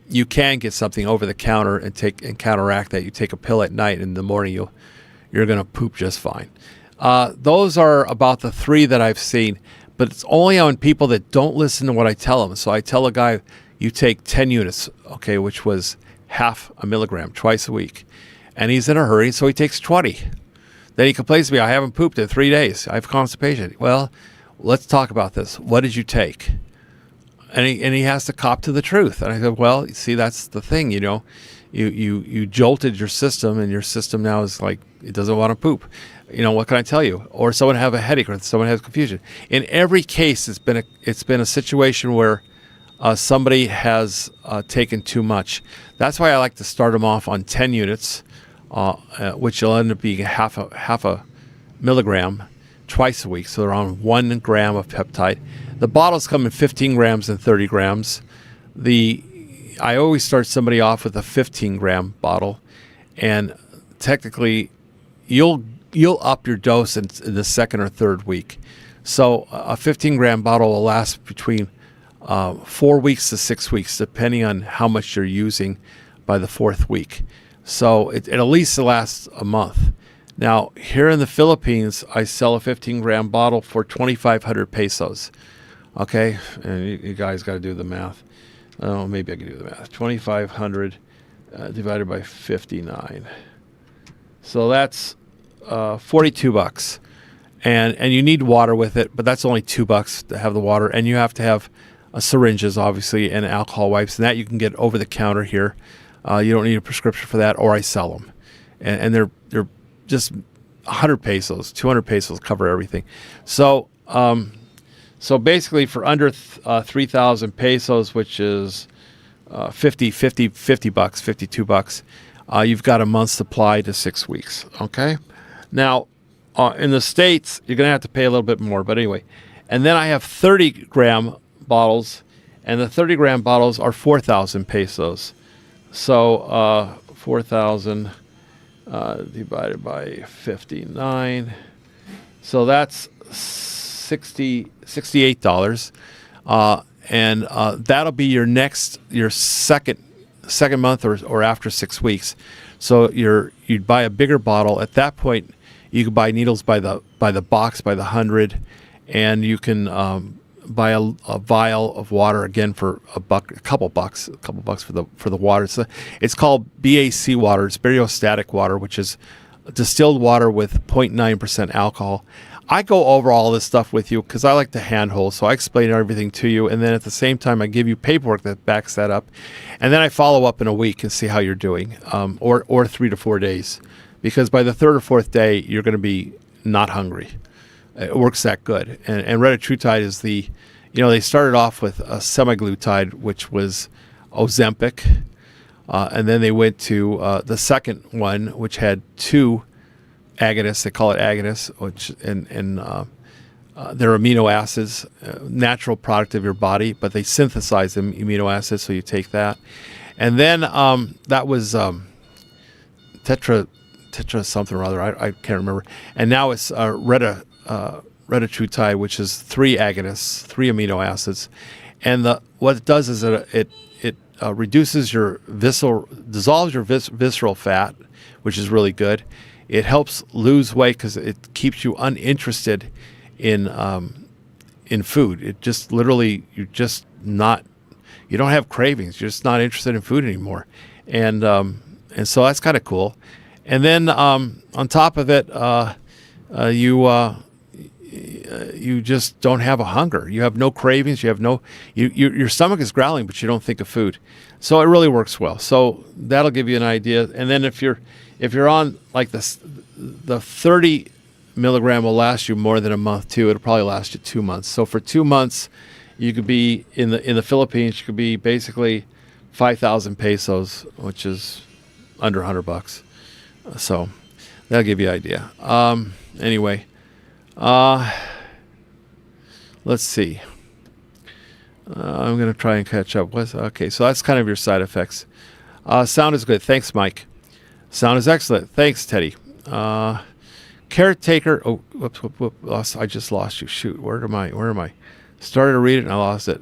you can get something over the counter and counteract that. You take a pill at night, and in the morning you're going to poop just fine. Those are about the 3 that I've seen, but it's only on people that don't listen to what I tell them. So I tell a guy, you take 10 units, okay, which was 0.5 milligram twice a week. And he's in a hurry, so he takes 20. Then he complains to me, I haven't pooped in 3 days. I have constipation. Well, let's talk about this. What did you take? And he has to cop to the truth. And I said, well, see, that's the thing, you jolted your system, and your system now is like, it doesn't want to poop. What can I tell you? Or someone have a headache, or someone has confusion. In every case, it's been a situation where somebody has taken too much. That's why I like to start them off on 10 units, which will end up being half a milligram twice a week. So they're on 1 gram of peptide. The bottles come in 15 grams and 30 grams. I always start somebody off with a 15 gram bottle, and technically you'll up your dose in the 2nd or 3rd week. So a 15 gram bottle will last between 4 weeks to 6 weeks, depending on how much you're using by the 4th week. So it at least lasts a month. Now, here in the Philippines, I sell a 15 gram bottle for 2,500 pesos. Okay, and you guys got to do the math. Oh, maybe I can do the math. 2,500 divided by 59. So that's $42. And you need water with it, but that's only $2 to have the water. And you have to have syringes, obviously, and alcohol wipes. And that you can get over the counter here. You don't need a prescription for that, or I sell them. And they're just 100 pesos, 200 pesos cover everything. So basically for under 3,000 pesos, which is $50, $52, you've got a month's supply to 6 weeks. Okay. Now, in the States, you're going to have to pay a little bit more, but anyway. And then I have 30 gram bottles, and the 30 gram bottles are 4,000 pesos. So 4,000 divided by 59. So that's $68. And that'll be your second month or after 6 weeks. So you'd buy a bigger bottle. At that point, you could buy needles by the box, by the 100, and you can buy a vial of water again for a couple bucks for the water. It's called BAC water. It's bariostatic water, which is distilled water with 0.9% alcohol. I go over all this stuff with you because I like to handhold, so I explain everything to you, and then at the same time I give you paperwork that backs that up, and then I follow up in a week and see how you're doing, or 3 to 4 days, because by the third or fourth day you're going to be not hungry. It works that good. And retatrutide is they started off with a semaglutide, which was Ozempic, and then they went to the second one, which had 2 agonists. They call it agonists, which they're amino acids, natural product of your body, but they synthesize them amino acids, so you take that. And then that was tetra something or other. I can't remember. And now it's retatrutide, which is 3 agonists, 3 amino acids. And what it does is it reduces your dissolves your visceral fat, which is really good. It helps lose weight because it keeps you uninterested in food. It just literally, you don't have cravings. You're just not interested in food anymore. And so that's kind of cool. And then on top of it, you just don't have a hunger. You have no cravings. Your stomach is growling, but you don't think of food. So it really works well. So that'll give you an idea. And then if you're on like the 30 milligram will last you more than a month too. It'll probably last you 2 months. So for 2 months, you could be in the Philippines. You could be basically 5,000 pesos, which is under $100. So that'll give you an idea. Anyway, let's see. I'm going to try and catch up. Okay, so that's kind of your side effects. Sound is good. Thanks, Mike. Sound is excellent. Thanks, Teddy. Caretaker. Oh, whoops. I just lost you. Shoot. Where am I? Started to read it and I lost it.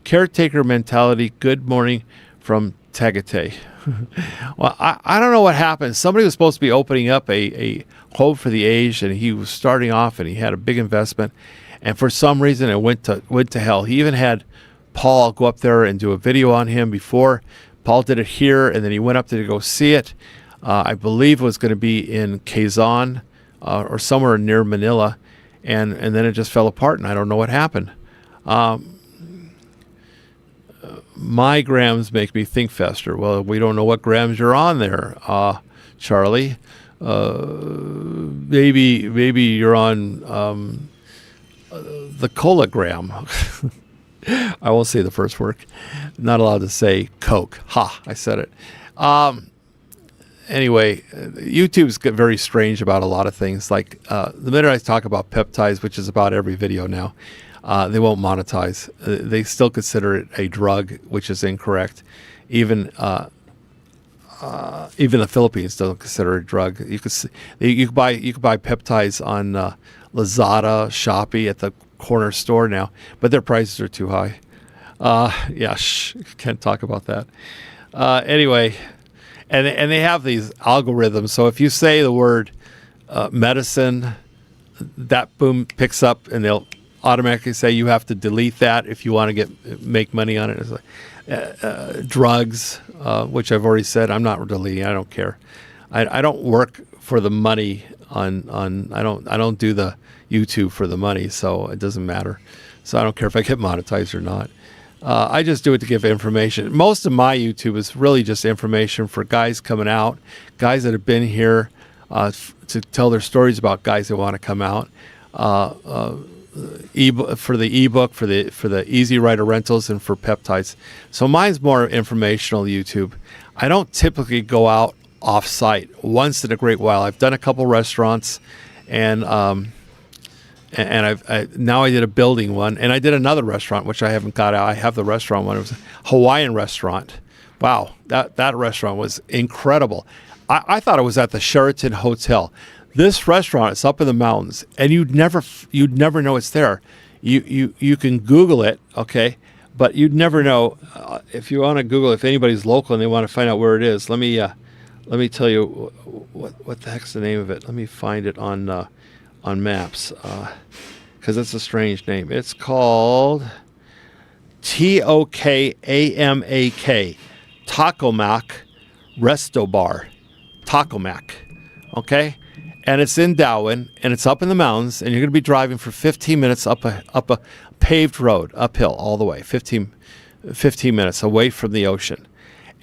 Caretaker mentality. Good morning from Tagaytay. Well, I don't know what happened. Somebody was supposed to be opening up a home for the aged, and he was starting off, and he had a big investment, and for some reason it went to hell. He even had Paul go up there and do a video on him before. Paul did it here, and then he went up there to go see it. I believe it was going to be in Quezon or somewhere near Manila, and then it just fell apart, and I don't know what happened. My grams make me think faster. Well, we don't know what grams you're on there, Charlie. Maybe you're on the colagram. I won't say the first word. Not allowed to say Coke. Ha! I said it. Anyway, YouTube's very strange about a lot of things. Like the minute I talk about peptides, which is about every video now, they won't monetize. They still consider it a drug, which is incorrect. Even the Philippines don't consider it a drug. You could buy peptides on Lazada, Shopee at the corner store now, but their prices are too high. Can't talk about that. Anyway, and they have these algorithms. So if you say the word medicine, that boom picks up, and they'll automatically say you have to delete that if you want to make money on it. It's like, drugs, which I've already said I'm not deleting. I don't care. I don't work for the money on I don't do the YouTube for the money, so it doesn't matter. So I don't care if I get monetized or not. I just do it to give information. Most of my YouTube is really just information for guys coming out, guys that have been here to tell their stories about guys that want to come out. For the ebook, for the Easy Rider rentals, and for peptides. So mine's more informational YouTube. I don't typically go out off site. Once in a great while, I've done a couple restaurants, and now I did a building one, and I did another restaurant which I haven't got out. I have the restaurant one. It was a Hawaiian restaurant. Wow, that restaurant was incredible. I thought it was at the Sheraton Hotel. This restaurant is up in the mountains, and you'd never know it's there. You can Google it, okay, but you'd never know if you want to Google. If anybody's local and they want to find out where it is, let me tell you what the heck's the name of it. Let me find it on maps because it's a strange name. It's called Tokamak Taco Mak Resto Bar. Taco Mac. okay? And it's in Darwin, and it's up in the mountains, and you're going to be driving for 15 minutes up a paved road, uphill all the way, 15 minutes away from the ocean.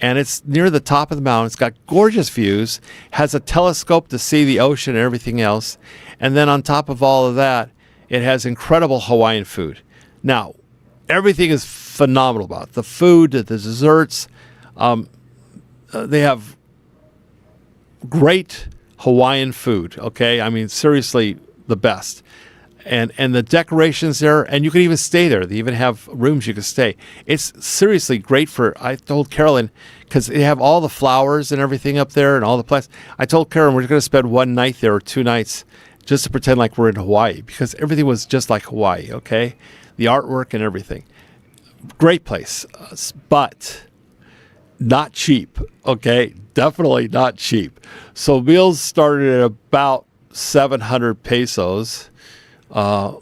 And it's near the top of the mountain. It's got gorgeous views, has a telescope to see the ocean and everything else. And then on top of all of that, it has incredible Hawaiian food. Now, everything is phenomenal about it. The food, the desserts. They have great Hawaiian food, okay? I mean, seriously, the best. And the decorations there, and you can even stay there. They even have rooms you can stay. It's seriously great for, I told Carolyn, because they have all the flowers and everything up there and all the plants. I told Carolyn we're going to spend one night there or 2 nights just to pretend like we're in Hawaii, because everything was just like Hawaii, okay? The artwork and everything. Great place, but not cheap, okay? Definitely not cheap. So meals started at about 700 pesos for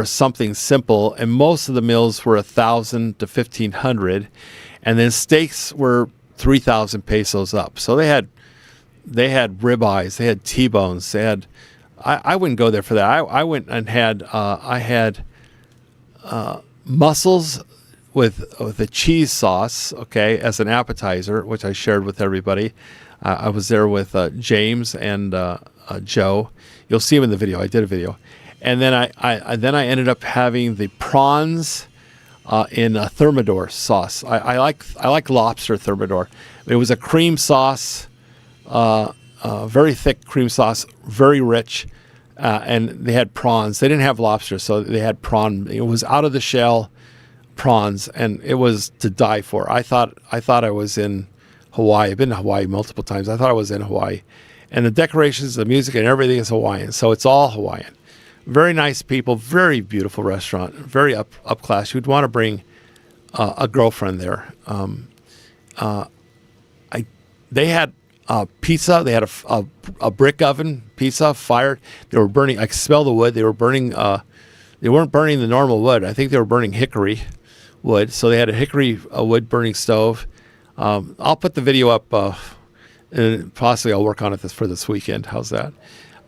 something simple, and most of the meals were 1,000 to 1,500, and then steaks were 3,000 pesos up. So they had ribeyes, they had T-bones, they had. I wouldn't go there for that. I went and had mussels with a cheese sauce, okay, as an appetizer, which I shared with everybody. I was there with James and Joe. You'll see him in the video. I did a video, and then I ended up having the prawns in a thermidor sauce. I like lobster thermidor. It was a cream sauce, very thick cream sauce, very rich, and they had prawns. They didn't have lobster, so they had prawn. It was out of the shell prawns, and it was to die for. I thought I was in Hawaii. I've been to Hawaii multiple times. I thought I was in Hawaii. And the decorations, the music, and everything is Hawaiian. So it's all Hawaiian. Very nice people, very beautiful restaurant, very up class. You'd want to bring a girlfriend there. They had pizza. They had a brick oven pizza, fired. They were burning. I could smell the wood. They were burning. They weren't burning the normal wood. I think they were burning hickory wood. So they had a hickory wood burning stove. I'll put the video up. And possibly I'll work on it for this weekend. How's that?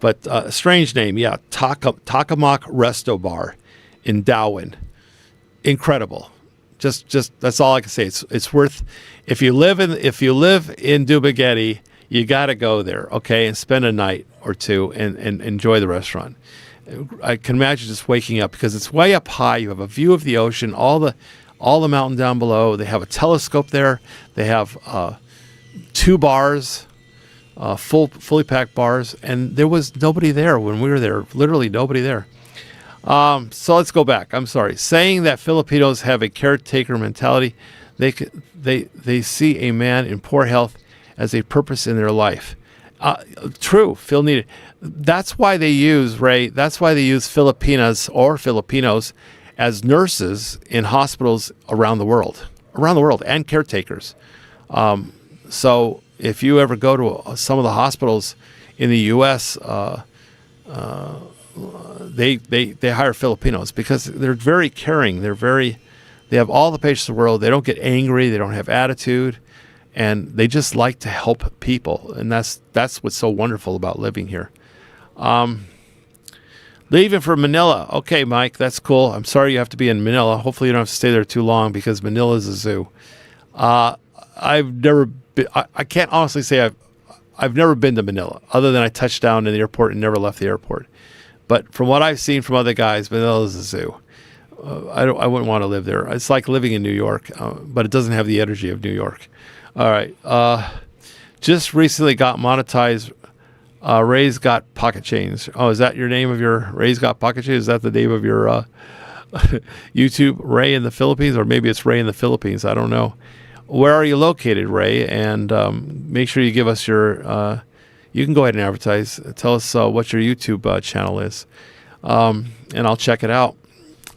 But strange name, yeah. Takamak Resto Bar in Darwin. Incredible. Just that's all I can say. It's worth. If you live in Dumaguete, you got to go there, okay, and spend a night or two and enjoy the restaurant. I can imagine just waking up because it's way up high. You have a view of the ocean, all the mountain down below. They have a telescope there. They have 2 bars, fully packed bars, and there was nobody there when we were there. Literally nobody there. So let's go back. I'm sorry. Saying that Filipinos have a caretaker mentality, they see a man in poor health as a purpose in their life. True. Phil needed. That's why they use Filipinas or Filipinos as nurses in hospitals around the world, and caretakers. So if you ever go to some of the hospitals in the U.S., they hire Filipinos because they're very caring. They have all the patience in the world. They don't get angry. They don't have attitude, and they just like to help people. And that's what's so wonderful about living here. Leaving for Manila. Okay, Mike, that's cool. I'm sorry you have to be in Manila. Hopefully you don't have to stay there too long because Manila is a zoo. I've never been, I can't honestly say I've never been to Manila other than I touched down in the airport and never left the airport. But from what I've seen from other guys, Manila is a zoo. I wouldn't want to live there. It's like living in New York, but it doesn't have the energy of New York. All right. Just recently got monetized. Ray's Got Pocket Change. Oh, is that your name of your Ray's Got Pocket Change? Is that the name of your YouTube, Ray in the Philippines? Or maybe it's Ray in the Philippines. I don't know. Where are you located, Ray? And make sure you give us your, you can go ahead and advertise. Tell us what your YouTube channel is. And I'll check it out.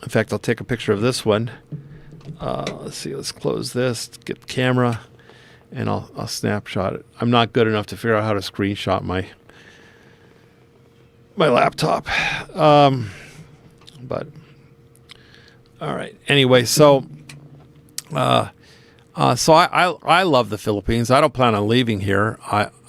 In fact, I'll take a picture of this one. Let's see, let's close this, get the camera, and I'll snapshot it. I'm not good enough to figure out how to screenshot my laptop. But, all right. Anyway, so So I love the Philippines. I don't plan on leaving here,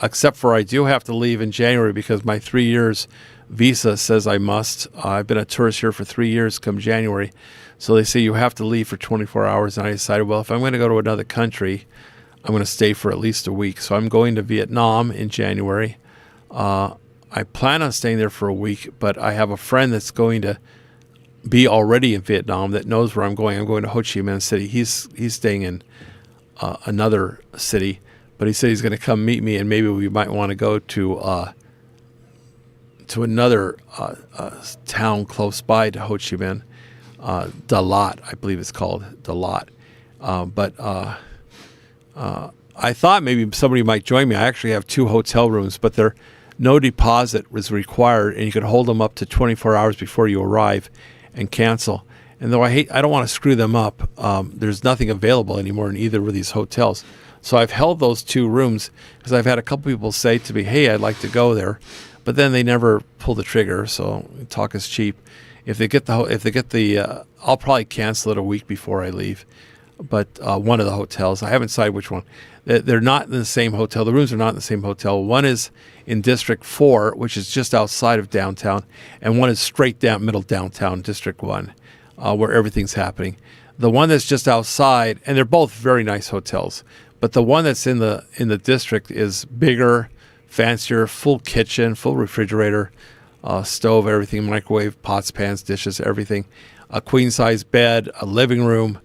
except for I do have to leave in January because my 3 years visa says I must. I've been a tourist here for 3 years come January. So they say you have to leave for 24 hours. And I decided, well, if I'm going to go to another country, I'm going to stay for at least a week. So I'm going to Vietnam in January. I plan on staying there for a week, but I have a friend that's going to be already in Vietnam that knows where I'm going. I'm going to Ho Chi Minh City. He's staying in another city, but he said he's going to come meet me, and maybe we might want to go to another town close by to Ho Chi Minh, Dalat, I believe it's called Dalat. But I thought maybe somebody might join me. I actually have 2 hotel rooms, but no deposit was required, and you could hold them up to 24 hours before you arrive and cancel. And though I don't want to screw them up, there's nothing available anymore in either of these hotels. So I've held those 2 rooms because I've had a couple people say to me, "Hey, I'd like to go there," but then they never pull the trigger. So talk is cheap. If they get I'll probably cancel it a week before I leave. But one of the hotels, I haven't decided which one. They're not in the same hotel. The rooms are not in the same hotel. One is in District 4, which is just outside of downtown, and one is straight down middle downtown, District 1, where everything's happening. The one that's just outside, and they're both very nice hotels, but the one that's in the district is bigger, fancier, full kitchen, full refrigerator, stove, everything, microwave, pots, pans, dishes, everything, a queen-size bed, a living room,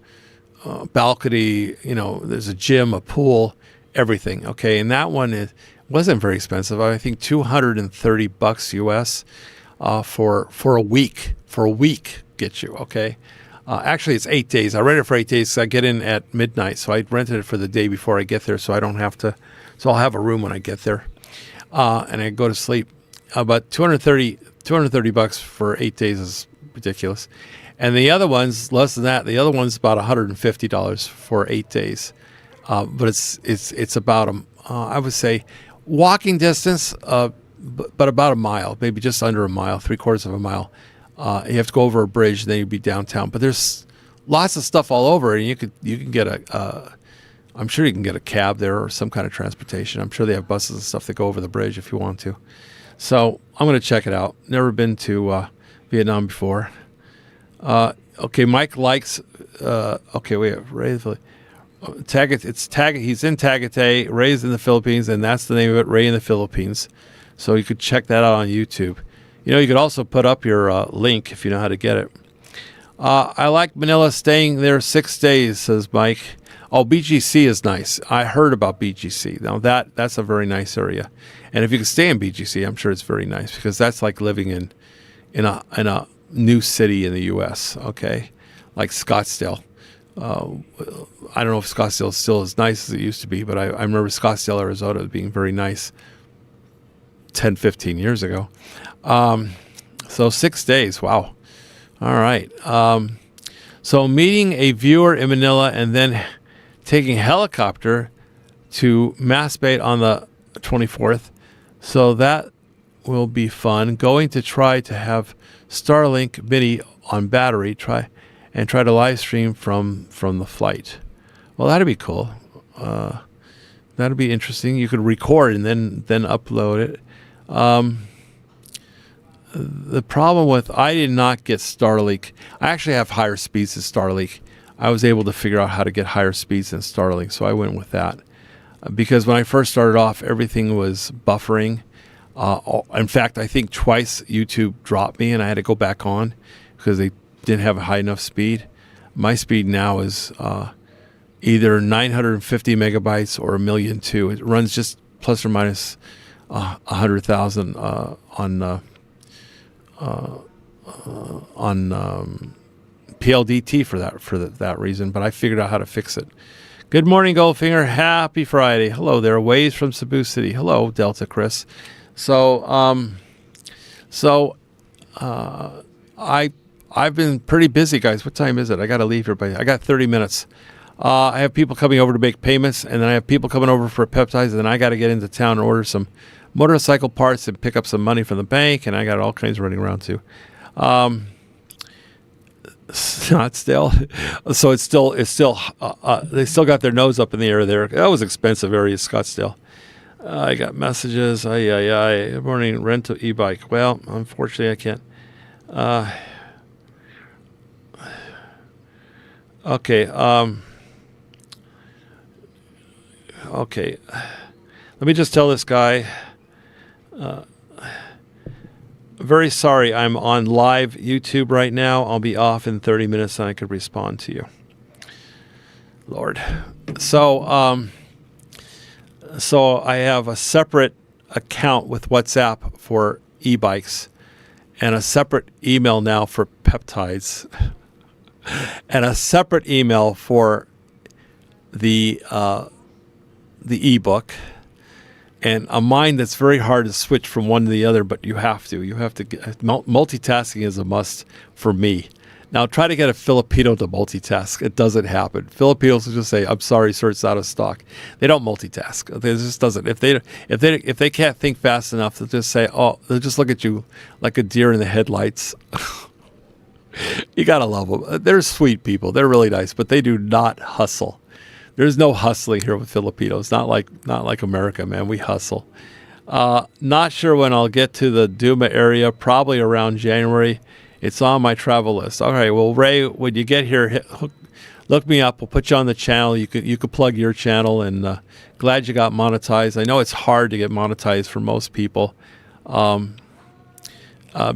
balcony, there's a gym, a pool, everything. Okay. And that one wasn't very expensive. I think $230 US, for a week gets you. Okay. Actually it's 8 days. I rented it for 8 days. I get in at midnight. So I rented it for the day before I get there. So I don't have to, so I'll have a room when I get there. And I go to sleep. But $230 for 8 days is ridiculous. And the other one's less than that. The other one's about $150 for 8 days. But it's about I would say walking distance, but about a mile, maybe just under a mile, 3/4 of a mile. You have to go over a bridge, then you'd be downtown. But there's lots of stuff all over, and you can get I'm sure you can get a cab there or some kind of transportation. I'm sure they have buses and stuff that go over the bridge if you want to. So I'm going to check it out. Never been to Vietnam before. Okay, Mike likes. Okay, wait. He's in Tagaytay, raised in the Philippines, and that's the name of it, Ray in the Philippines. So you could check that out on YouTube. You could also put up your link if you know how to get it. I like Manila, staying there 6 days, says Mike. Oh, BGC is nice. I heard about BGC. Now that's a very nice area, and if you can stay in BGC, I'm sure it's very nice because that's like living in a new city in the U.S. Okay, like Scottsdale. I don't know if Scottsdale is still as nice as it used to be, but I remember Scottsdale, Arizona being very nice 10, 15 years ago. So 6 days. Wow. All right. So meeting a viewer in Manila and then taking a helicopter to Masbate on the 24th. So that will be fun. Going to try to have Starlink Mini on battery, try to live stream from the flight. Well, that'd be cool. That'd be interesting. You could record and then upload it. The problem with, I did not get Starlink. I actually have higher speeds than Starlink. I was able to figure out how to get higher speeds than Starlink, so I went with that. Because when I first started off, everything was buffering. In fact, I think twice YouTube dropped me and I had to go back on because they didn't have a high enough speed. My speed now is either 950 megabytes or 1,000,002. It runs just plus or minus 100,000 on PLDT for that reason. But I figured out how to fix it. Good morning, Goldfinger. Happy Friday. Hello there. Waves from Cebu City. Hello, Delta Chris. So I've been pretty busy, guys. What time is it? I got to leave here, but I got 30 minutes. I have people coming over to make payments, and then I have people coming over for peptides, and then I got to get into town and order some motorcycle parts and pick up some money from the bank, and I got all kinds running around too. Scottsdale. So they still got their nose up in the air there. That was expensive area, Scottsdale. I got messages. Good morning, rent an e-bike. Well, unfortunately, I can't. Okay. Okay. Let me just tell this guy. Very sorry, I'm on live YouTube right now. I'll be off in 30 minutes and I could respond to you. Lord. So I have a separate account with WhatsApp for e-bikes and a separate email now for peptides and a separate email for the ebook. And a mind that's very hard to switch from one to the other, but you have to. Multitasking is a must for me. Now, try to get a Filipino to multitask. It doesn't happen. Filipinos will just say, "I'm sorry, sir, it's out of stock." They don't multitask. It just doesn't. If they can't think fast enough, they'll just say, "Oh," they'll just look at you like a deer in the headlights. You gotta love them. They're sweet people. They're really nice, but they do not hustle. There's no hustling here with Filipinos. Not like America, man. We hustle. Not sure when I'll get to the Duma area. Probably around January. It's on my travel list. All right. Well, Ray, when you get here, look me up. We'll put you on the channel. You could plug your channel. And glad you got monetized. I know it's hard to get monetized for most people,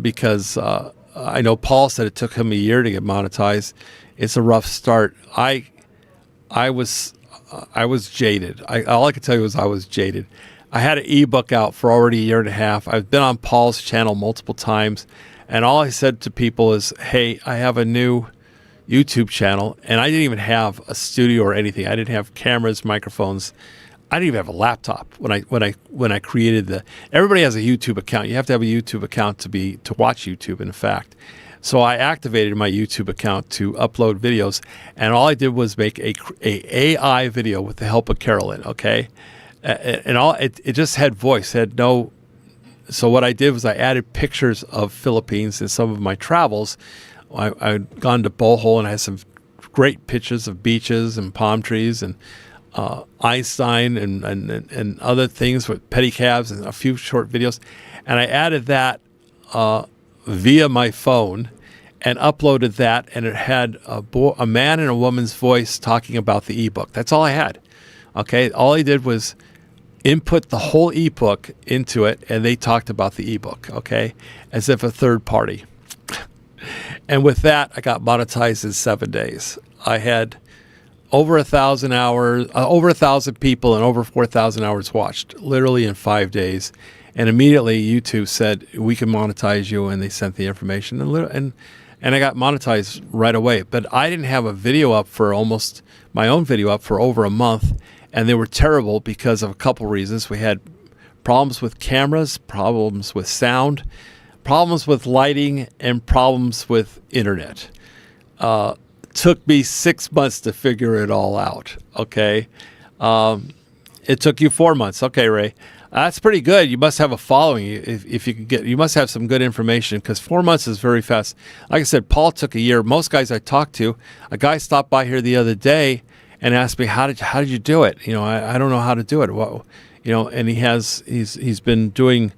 because I know Paul said it took him a year to get monetized. It's a rough start. I was jaded. All I could tell you was I was jaded. I had an ebook out for already a year and a half. I've been on Paul's channel multiple times, and all I said to people is, "Hey, I have a new YouTube channel," and I didn't even have a studio or anything. I didn't have cameras, microphones. I didn't even have a laptop when I created the. Everybody has a YouTube account. You have to have a YouTube account to watch YouTube. In fact. So I activated my YouTube account to upload videos, and all I did was make a AI video with the help of Carolyn. Okay, and it just had voice, had no. So what I did was I added pictures of Philippines in some of my travels. I'd gone to Bohol and I had some great pictures of beaches and palm trees and Einstein and other things with pedicabs and a few short videos, and I added that. Via my phone and uploaded that, and it had a man and a woman's voice talking about the ebook. That's all I had. Okay, all I did was input the whole ebook into it, and they talked about the ebook. Okay, as if a third party. And with that, I got monetized in 7 days. I had over 1,000 hours, over 1,000 people, and over 4,000 hours watched, literally in 5 days. And immediately YouTube said, "We can monetize you," and they sent the information. And I got monetized right away. But I didn't have a video up for my own video up for over a month. And they were terrible because of a couple reasons. We had problems with cameras, problems with sound, problems with lighting, and problems with internet. Took me 6 months to figure it all out. Okay. It took you 4 months. Okay, Ray. That's pretty good. You must have a following. If you can you must have some good information, because 4 months is very fast. Like I said, Paul took a year. Most guys I talked to, a guy stopped by here the other day and asked me, how did you do it? I don't know how to do it. Well, and he's been doing.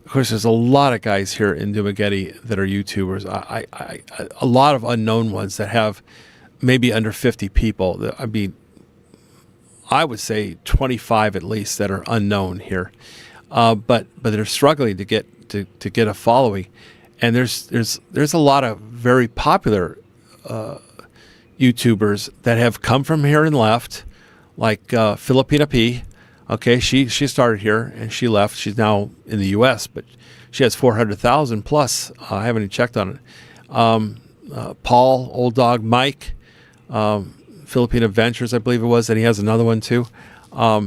Of course, there's a lot of guys here in Dumaguete that are YouTubers. A lot of unknown ones that have maybe under 50 people. I mean, I would say 25 at least that are unknown here, but they're struggling to get a following, and there's a lot of very popular YouTubers that have come from here and left, like Filipina P. Okay, she started here and she left. She's now in the U.S., but she has 400,000 plus. I haven't even checked on it. Paul, Old Dog Mike. Philippine Adventures, I believe it was, and he has another one too.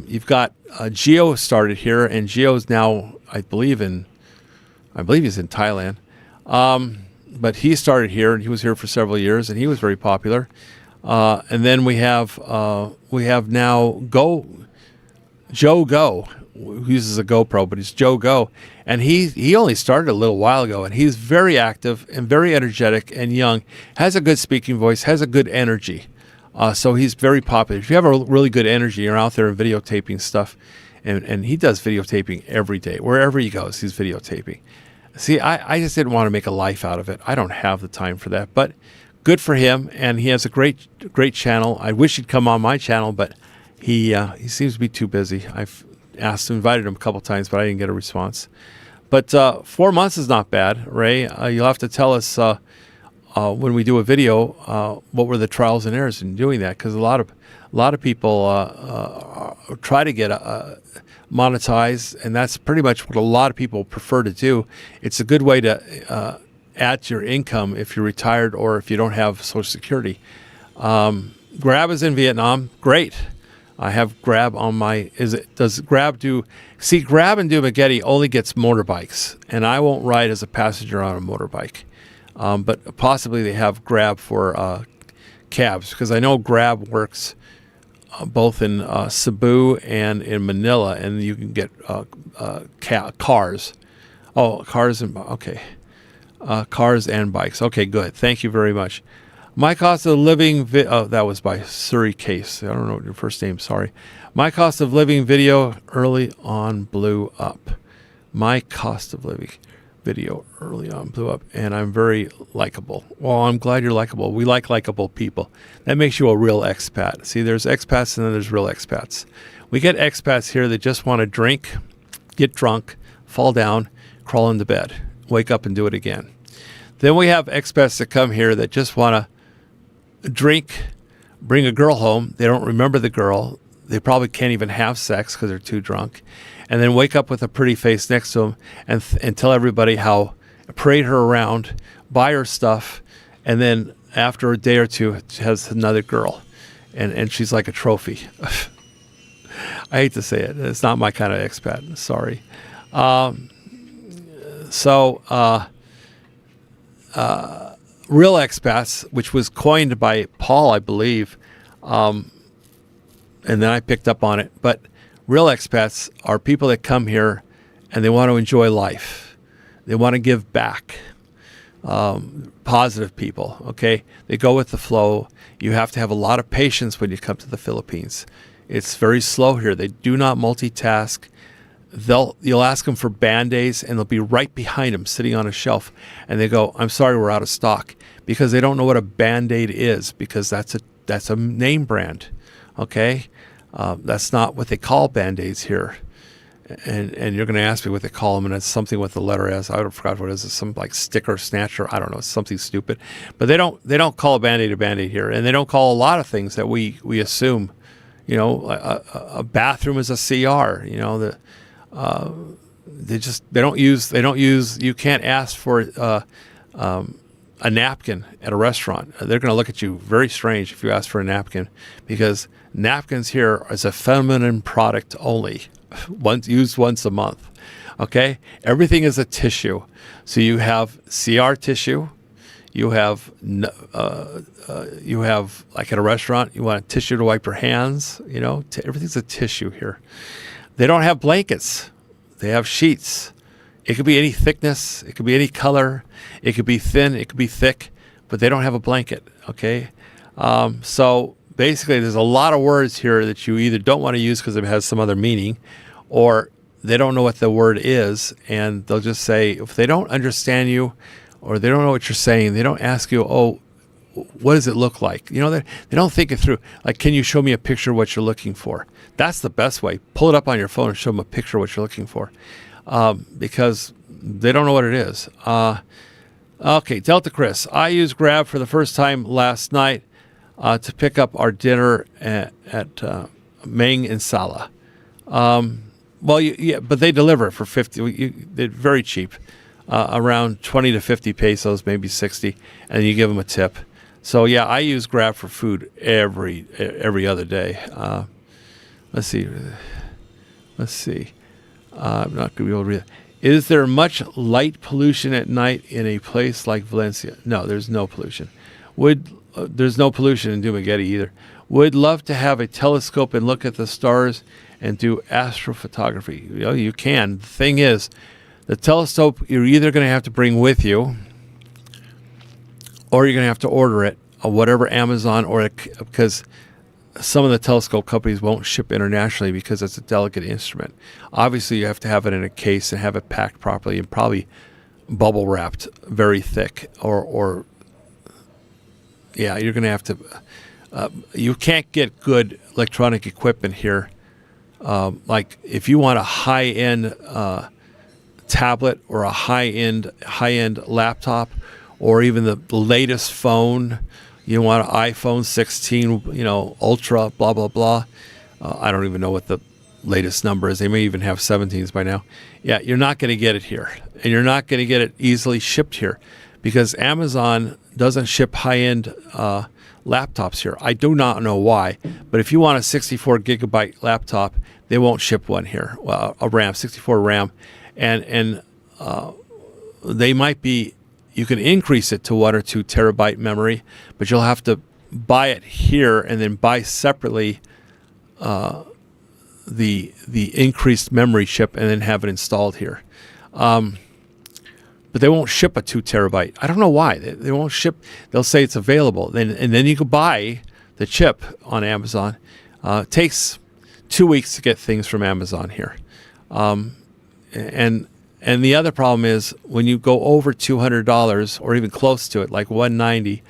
You've got Gio started here, and Gio's now, I believe he's in Thailand. But he started here, and he was here for several years, and he was very popular. And then we have now Joe Go, who uses a GoPro, but he's Joe Go, and he only started a little while ago, and he's very active and very energetic and young, has a good speaking voice, has a good energy. So he's very popular. If you have a really good energy, you're out there videotaping stuff, and he does videotaping every day. Wherever he goes, he's videotaping. See, I just didn't want to make a life out of it. I don't have the time for that, but good for him, and he has a great channel. I wish he'd come on my channel, but he seems to be too busy. I've invited him a couple times, but I didn't get a response. But 4 months is not bad, Ray. You'll have to tell us when we do a video what were the trials and errors in doing that, because a lot of people try to get monetized, and that's pretty much what a lot of people prefer to do. It's a good way to add to your income if you're retired or if you don't have Social Security. Grab is in Vietnam. Great. I have Grab on my. Does Grab do? See, Grab and Dumagetti only gets motorbikes, and I won't ride as a passenger on a motorbike. But possibly they have Grab for cabs, because I know Grab works both in Cebu and in Manila, and you can get cars. Oh, cars and okay, cars and bikes. Okay, good. Thank you very much. My cost of living. That was by Surrey Case. I don't know your first name. Sorry. My cost of living video early on blew up. My cost of living video early on blew up, and I'm very likable. Well, I'm glad you're likable. We like likable people. That makes you a real expat. See, there's expats and then there's real expats. We get expats here that just want to drink, get drunk, fall down, crawl into bed, wake up and do it again. Then we have expats that come here that just want to drink, bring a girl home. They don't remember the girl. They probably can't even have sex because they're too drunk. And then wake up with a pretty face next to them and tell everybody how, parade her around, buy her stuff, and then after a day or two, she has another girl, and she's like a trophy. I hate to say it. It's not my kind of expat. Sorry. Real expats, which was coined by Paul, I believe, and then I picked up on it, but real expats are people that come here and they want to enjoy life. They want to give back. Positive people, okay? They go with the flow. You have to have a lot of patience when you come to the Philippines. It's very slow here. They do not multitask. You'll ask them for Band-Aids, and they'll be right behind them sitting on a shelf. And they go, I'm sorry, we're out of stock. Because they don't know what a Band-Aid is, because that's a name brand, okay? That's not what they call Band-Aids here. And you're going to ask me what they call them, and it's something with the letter S. I forgot what it is. It's some like sticker snatcher. I don't know. It's something stupid. But they don't call a Band-Aid a Band-Aid here, and they don't call a lot of things that we assume. You know, a bathroom is a CR. You know, they don't use. You can't ask for a napkin at a restaurant. They're going to look at you very strange if you ask for a napkin, because napkins here is a feminine product only, used once a month. Okay, everything is a tissue. So you have CR tissue. You have like at a restaurant, you want a tissue to wipe your hands. You know, everything's a tissue here. They don't have blankets. They have sheets. It could be any thickness. It could be any color. It could be thin. It could be thick. But they don't have a blanket. Okay, so basically, there's a lot of words here that you either don't want to use because it has some other meaning, or they don't know what the word is, and they'll just say, if they don't understand you or they don't know what you're saying, they don't ask you, oh, what does it look like? You know, they don't think it through. Like, can you show me a picture of what you're looking for? That's the best way. Pull it up on your phone and show them a picture of what you're looking for, because they don't know what it is. Okay, Delta Chris. I used Grab for the first time last night to pick up our dinner at Meng and Sala. But they deliver it for 50. They're very cheap, around 20 to 50 pesos, maybe 60, and you give them a tip. So yeah, I use Grab for food every other day. Let's see. I'm not going to be able to read it. Is there much light pollution at night in a place like Valencia? No, there's no pollution. There's no pollution in Dumagetti either. Would love to have a telescope and look at the stars and do astrophotography. You know, you can. The thing is, the telescope you're either going to have to bring with you, or you're going to have to order it, whatever Amazon, or because some of the telescope companies won't ship internationally because it's a delicate instrument. Obviously, you have to have it in a case and have it packed properly and probably bubble wrapped very thick, or yeah, you're going to have to. You can't get good electronic equipment here. Like if you want a high-end tablet or a high-end laptop, or even the latest phone. You want an iPhone 16, Ultra, blah, blah, blah. I don't even know what the latest number is. They may even have 17s by now. Yeah, you're not going to get it here. And you're not going to get it easily shipped here because Amazon doesn't ship high-end laptops here. I do not know why. But if you want a 64 gigabyte laptop, they won't ship one here. Well, a RAM, 64 RAM. And they might be... You can increase it to 1 or 2 terabyte memory, but you'll have to buy it here and then buy separately the increased memory chip and then have it installed here. But they won't ship a 2 terabyte. I don't know why. They won't ship. They'll say it's available. And then you can buy the chip on Amazon. It takes 2 weeks to get things from Amazon here. And the other problem is when you go over $200 or even close to it, like $190,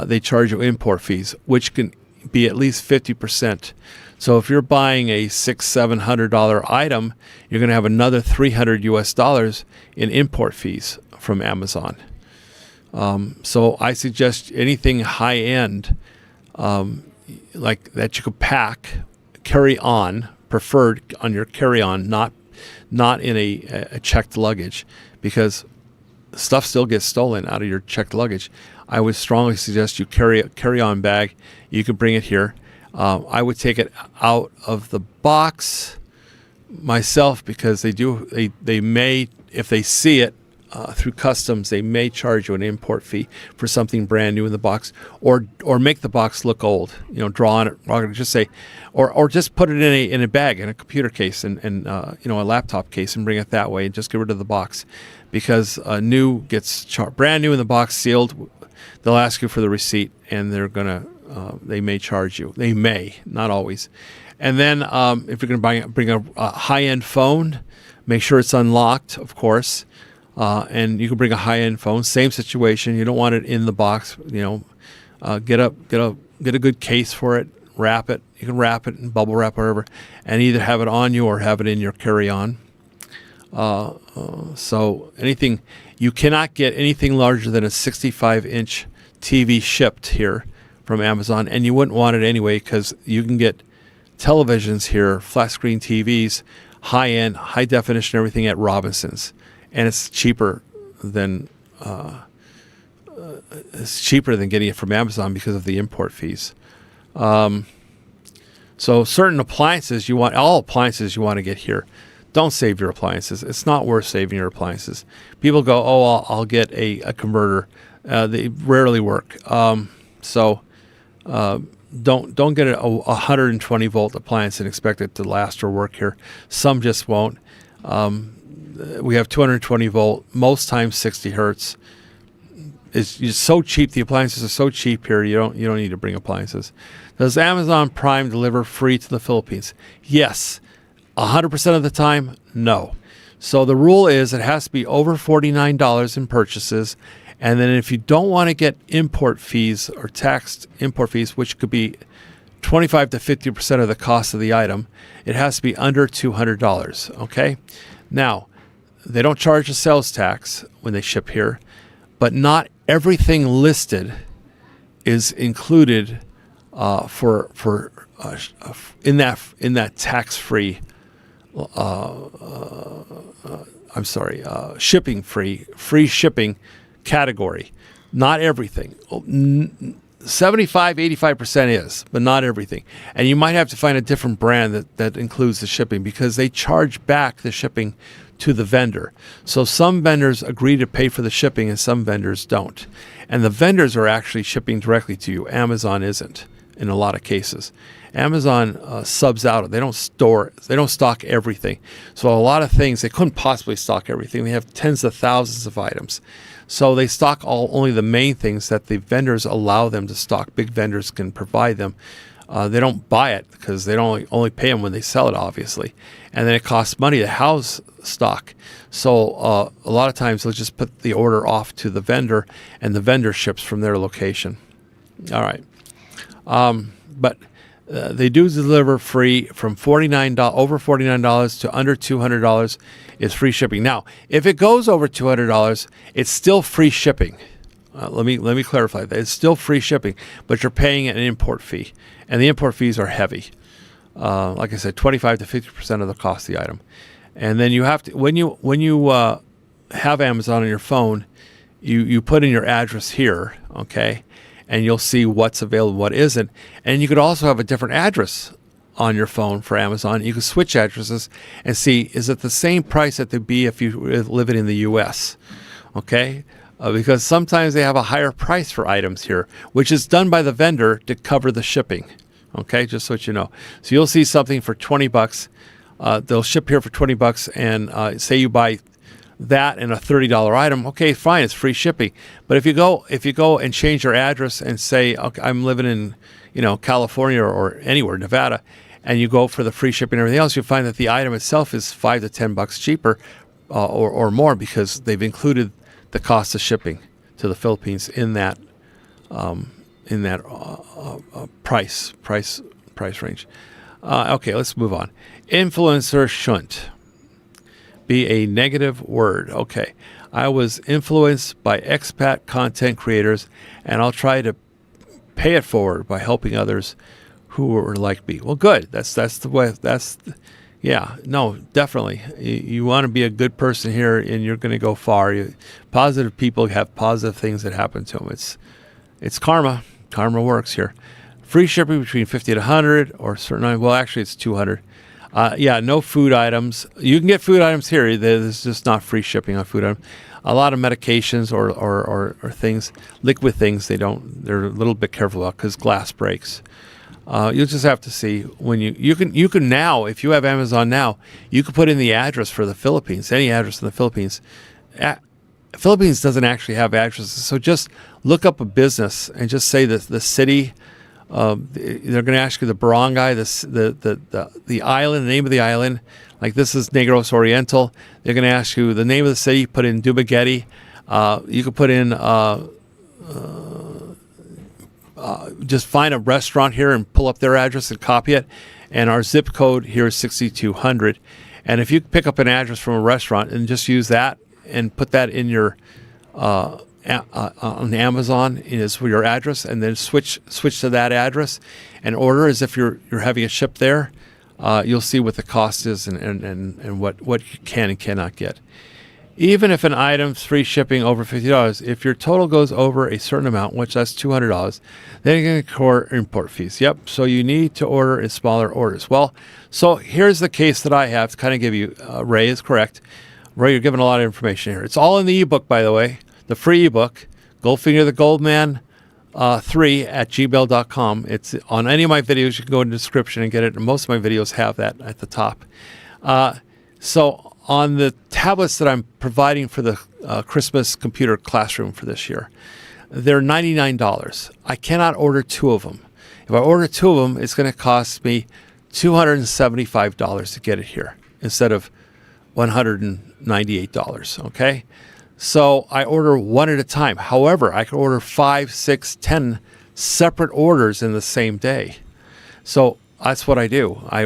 they charge you import fees, which can be at least 50%. So if you're buying a $600-700 item, you're going to have another $300 in import fees from Amazon. So I suggest anything high end, like that you could pack, carry on, preferred on your carry on, not in a checked luggage, because stuff still gets stolen out of your checked luggage. I would strongly suggest you carry a carry-on bag. You can bring it here. I would take it out of the box myself because they may, if they see it through customs, they may charge you an import fee for something brand new in the box, or make the box look old. Draw on it, just say, or just put it in a bag, in a computer case, and a laptop case, and bring it that way, and just get rid of the box, because new gets brand new in the box, sealed. They'll ask you for the receipt, and they may charge you. They may, not always. And then if you're going to bring a high-end phone, make sure it's unlocked, of course. And you can bring a high-end phone. Same situation. You don't want it in the box. Get a good case for it. Wrap it. You can wrap it and bubble wrap, whatever, and either have it on you or have it in your carry-on. So anything, you cannot get anything larger than a 65-inch TV shipped here from Amazon, and you wouldn't want it anyway because you can get televisions here, flat screen TVs, high-end, high definition, everything at Robinson's. And it's cheaper than getting it from Amazon because of the import fees. So certain appliances all appliances you want to get here. Don't save your appliances. It's not worth saving your appliances. People go, I'll get a converter. They rarely work. So don't get a 120 volt appliance and expect it to last or work here. Some just won't. We have 220 volt, most times 60 hertz. It's so cheap. The appliances are so cheap here. You don't need to bring appliances. Does Amazon Prime deliver free to the Philippines? Yes. 100% of the time, no. So the rule is it has to be over $49 in purchases. And then if you don't want to get import fees or taxed import fees, which could be 25 to 50% of the cost of the item, it has to be under $200. Okay? Now, they don't charge a sales tax when they ship here, but not everything listed is included in that tax-free. Shipping free shipping category. Not everything. 75-85% is, but not everything. And you might have to find a different brand that includes the shipping because they charge back the shipping to the vendor. So some vendors agree to pay for the shipping and some vendors don't. And the vendors are actually shipping directly to you. Amazon isn't. in a lot of cases. Amazon subs out. They don't store. They don't stock everything. So a lot of things they couldn't possibly stock everything. They have tens of thousands of items. So they stock only the main things that the vendors allow them to stock. Big vendors can provide them. They don't buy it because they don't only pay them when they sell it, obviously. And then it costs money to house stock. So a lot of times they'll just put the order off to the vendor, and the vendor ships from their location. All right. But they do deliver free from over $49 to under $200 is free shipping. Now, if it goes over $200, it's still free shipping. Let me clarify that. It's still free shipping, but you're paying an import fee, and the import fees are heavy. Like I said, 25 to 50% of the cost of the item. And then you have to when you have Amazon on your phone, you put in your address here, okay? And you'll see what's available, what isn't. And you could also have a different address on your phone for Amazon. You can switch addresses and see, is it the same price that they'd be if you live in the U.S., okay? Because sometimes they have a higher price for items here, which is done by the vendor to cover the shipping, okay? Just so you know. So you'll see something for $20. They'll ship here for $20, and say you buy that and a $30 item, okay, fine, it's free shipping. But if you go and change your address and say, okay, I'm living in, California or anywhere, Nevada, and you go for the free shipping and everything else, you'll find that the item itself is $5 to $10 cheaper or more, because they've included the cost of shipping to the Philippines in that price range. Okay, let's move on. Influencer shouldn't be a negative word. Okay. I was influenced by expat content creators, and I'll try to pay it forward by helping others who are like me. Well, good. That's the way. Yeah, no, definitely. You want to be a good person here, and you're going to go far. Positive people have positive things that happen to them. It's karma. Karma works here. Free shipping between 50 to 100 or certain. Well, actually, it's 200. No food items. You can get food items here. There's just not free shipping on food items. A lot of medications or things, liquid things, they're a little bit careful about because glass breaks. You'll just have to see when you can now, if you have Amazon now, you can put in the address for the Philippines, any address in the Philippines. Philippines doesn't actually have addresses, so just look up a business and just say the city. They're going to ask you the barangay, the island, the name of the island. Like this is Negros Oriental. They're going to ask you the name of the city. Put in Dumaguete. You could put in just find a restaurant here and pull up their address and copy it. And our zip code here is 6200. And if you pick up an address from a restaurant and just use that and put that in your on Amazon is for your address, and then switch to that address and order as if you're having it shipped there. You'll see what the cost is and what you can and cannot get. Even if an item's free shipping over $50, if your total goes over a certain amount, which that's $200, then you're going to incur import fees. Yep. So you need to order in smaller orders. Well, so here's the case that I have to kind of give you. Ray is correct. Ray, you're giving a lot of information here. It's all in the ebook, by the way. The free ebook, Goldfinger the Goldman 3 at gmail.com. It's on any of my videos. You can go in the description and get it. And most of my videos have that at the top. So on the tablets that I'm providing for the Christmas computer classroom for this year, they're $99. I cannot order two of them. If I order two of them, it's going to cost me $275 to get it here instead of $198. Okay. So I order one at a time. However, I can order 5, 6, 10 separate orders in the same day. So that's what I do. I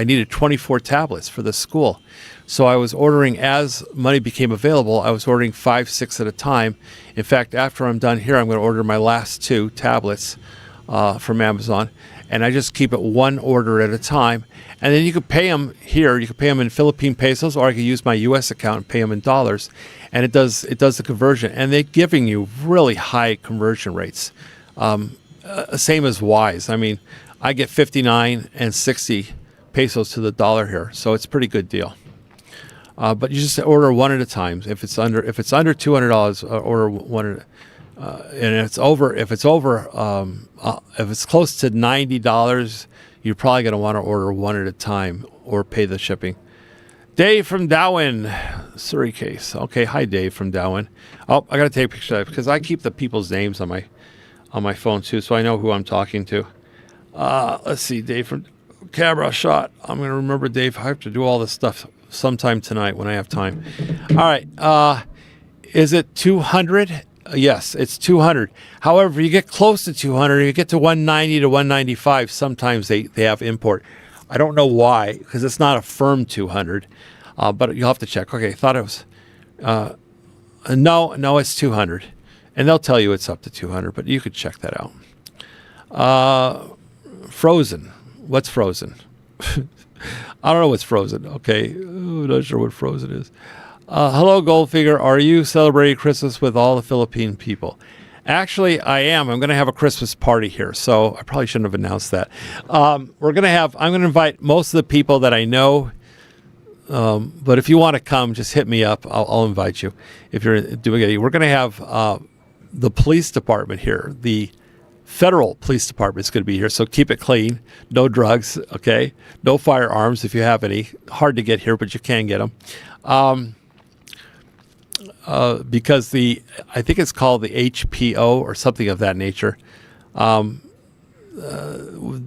needed 24 tablets for the school. So I was ordering as money became available. I was ordering 5, 6 at a time. In fact, after I'm done here, I'm going to order my last 2 tablets from Amazon. And I just keep it one order at a time. And then you can pay them here. You can pay them in Philippine pesos, or I can use my U.S. account and pay them in dollars. And it does the conversion. And they're giving you really high conversion rates. Same as Wise. I mean, I get 59 and 60 pesos to the dollar here. So it's a pretty good deal. But you just order one at a time. If it's under $200, order one And if it's over, if it's close to $90, you're probably going to want to order one at a time or pay the shipping. Dave from Darwin, Surrey case. Okay, hi Dave from Darwin. Oh, I got to take a picture of that because I keep the people's names on my phone too, so I know who I'm talking to. Let's see, Dave from camera shot. I'm going to remember Dave. I have to do all this stuff sometime tonight when I have time. All right. Is it 200? Yes, it's 200. However, you get close to 200, you get to 190 to 195. Sometimes they have import. I don't know why, because it's not a firm 200, but you'll have to check. Okay, I thought it was. No, it's 200. And they'll tell you it's up to 200, but you could check that out. Frozen. What's frozen? I don't know what's frozen. Okay, I'm not sure what frozen is. Hello, Goldfinger. Are you celebrating Christmas with all the Philippine people? Actually, I am. I'm going to have a Christmas party here, so I probably shouldn't have announced that. I'm going to invite most of the people that I know, but if you want to come, just hit me up. I'll invite you if you're doing it. We're going to have the police department here. The federal police department is going to be here, so keep it clean. No drugs, okay? No firearms if you have any. Hard to get here, but you can get them. Because I think it's called the HPO or something of that nature.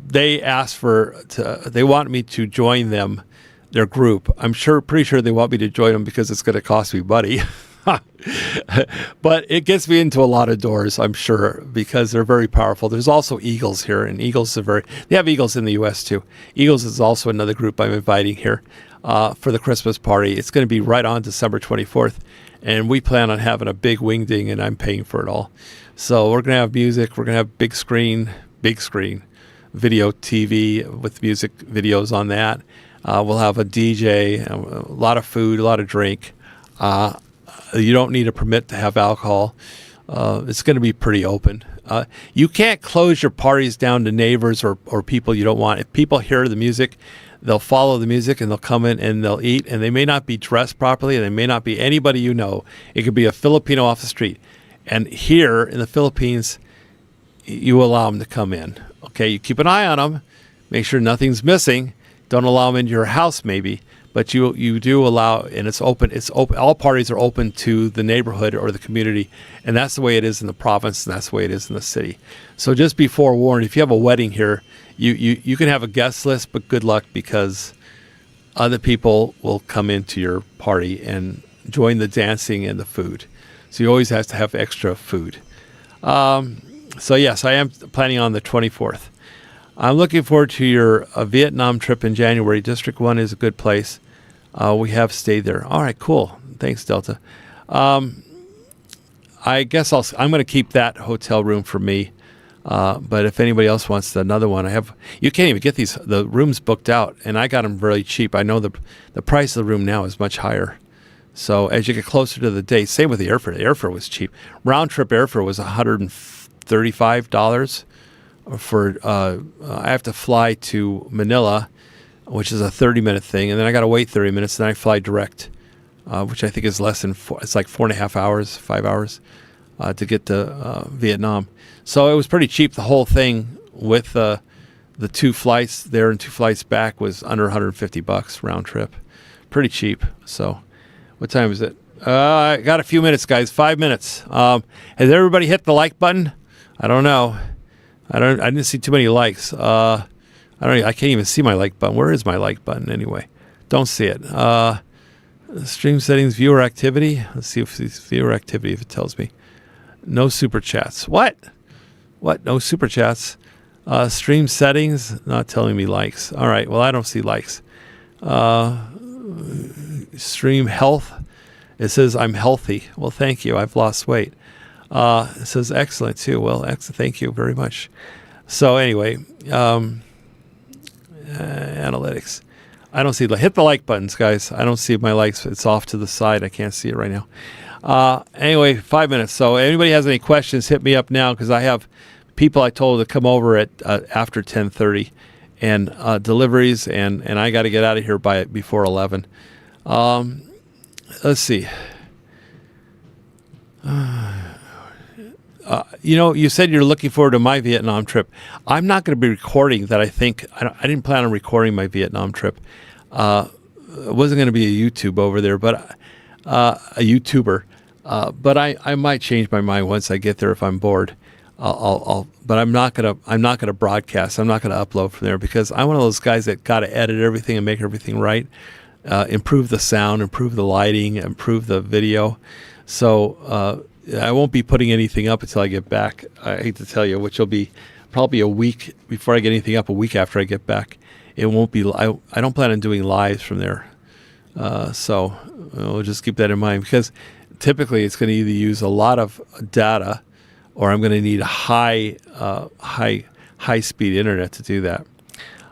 They asked they want me to join their group. I'm pretty sure they want me to join them because it's going to cost me money. But it gets me into a lot of doors, I'm sure, because they're very powerful. There's also Eagles here, and Eagles they have Eagles in the U.S. too. Eagles is also another group I'm inviting here for the Christmas party. It's going to be right on December 24th, and we plan on having a big wing ding, and I'm paying for it all. So we're going to have music. We're going to have big screen, video TV with music videos on that. We'll have a DJ, a lot of food, a lot of drink. You don't need a permit to have alcohol. It's going to be pretty open. You can't close your parties down to neighbors or people you don't want. If people hear the music, they'll follow the music and they'll come in and they'll eat, and they may not be dressed properly, and they may not be anybody you know. It could be a Filipino off the street. And here in the Philippines, you allow them to come in. Okay, you keep an eye on them. Make sure nothing's missing. Don't allow them into your house maybe. But you do allow, and it's open. It's open. All parties are open to the neighborhood or the community, and that's the way it is in the province, and that's the way it is in the city. So just be forewarned. If you have a wedding here, you can have a guest list, but good luck because other people will come into your party and join the dancing and the food. So you always have to have extra food. So yes, I am planning on the 24th. I'm looking forward to your Vietnam trip in January. District 1 is a good place. We have stayed there. All right, cool. Thanks, Delta. I guess I'm going to keep that hotel room for me. But if anybody else wants another one, you can't even get the rooms booked out, and I got them really cheap. I know the price of the room now is much higher. So as you get closer to the date, same with the airfare. The airfare was cheap. Round trip airfare was $135 for I have to fly to Manila, which is a 30-minute thing, and then I got to wait 30 minutes, then I fly direct, which I think is less than it's like 4.5 hours, 5 hours to get to Vietnam. So it was pretty cheap. The whole thing with the 2 flights there and 2 flights back was under $150 round trip. Pretty cheap. So what time is it? I got a few minutes, guys. 5 minutes. Has everybody hit the like button? I don't know. I didn't see too many likes. I can't even see my like button. Where is my like button anyway? Don't see it. Stream settings, viewer activity. Let's see if it's viewer activity, if it tells me. No super chats. What? No super chats. Stream settings, not telling me likes. All right, well, I don't see likes. Stream health. It says I'm healthy. Well, thank you. I've lost weight. It says excellent too. Well, thank you very much. So anyway, analytics. I don't see hit the like buttons, guys. I don't see my likes. It's off to the side. I can't see it right now. Anyway, 5 minutes. So anybody has any questions, hit me up now because I have people I told to come over at after 10:30 and deliveries, and I got to get out of here before 11. Let's see. You said you're looking forward to my Vietnam trip. I'm not going to be recording that. I didn't plan on recording my Vietnam trip. It wasn't going to be a YouTube over there, but a YouTuber. But I might change my mind once I get there if I'm bored. But I'm not gonna broadcast. I'm not gonna upload from there because I'm one of those guys that got to edit everything and make everything right, improve the sound, improve the lighting, improve the video. So I won't be putting anything up until I get back. I hate to tell you, which will be probably a week before I get anything up. A week after I get back, it won't be. I don't plan on doing lives from there. So we'll just keep that in mind because typically it's going to either use a lot of data or I'm going to need high speed internet to do that.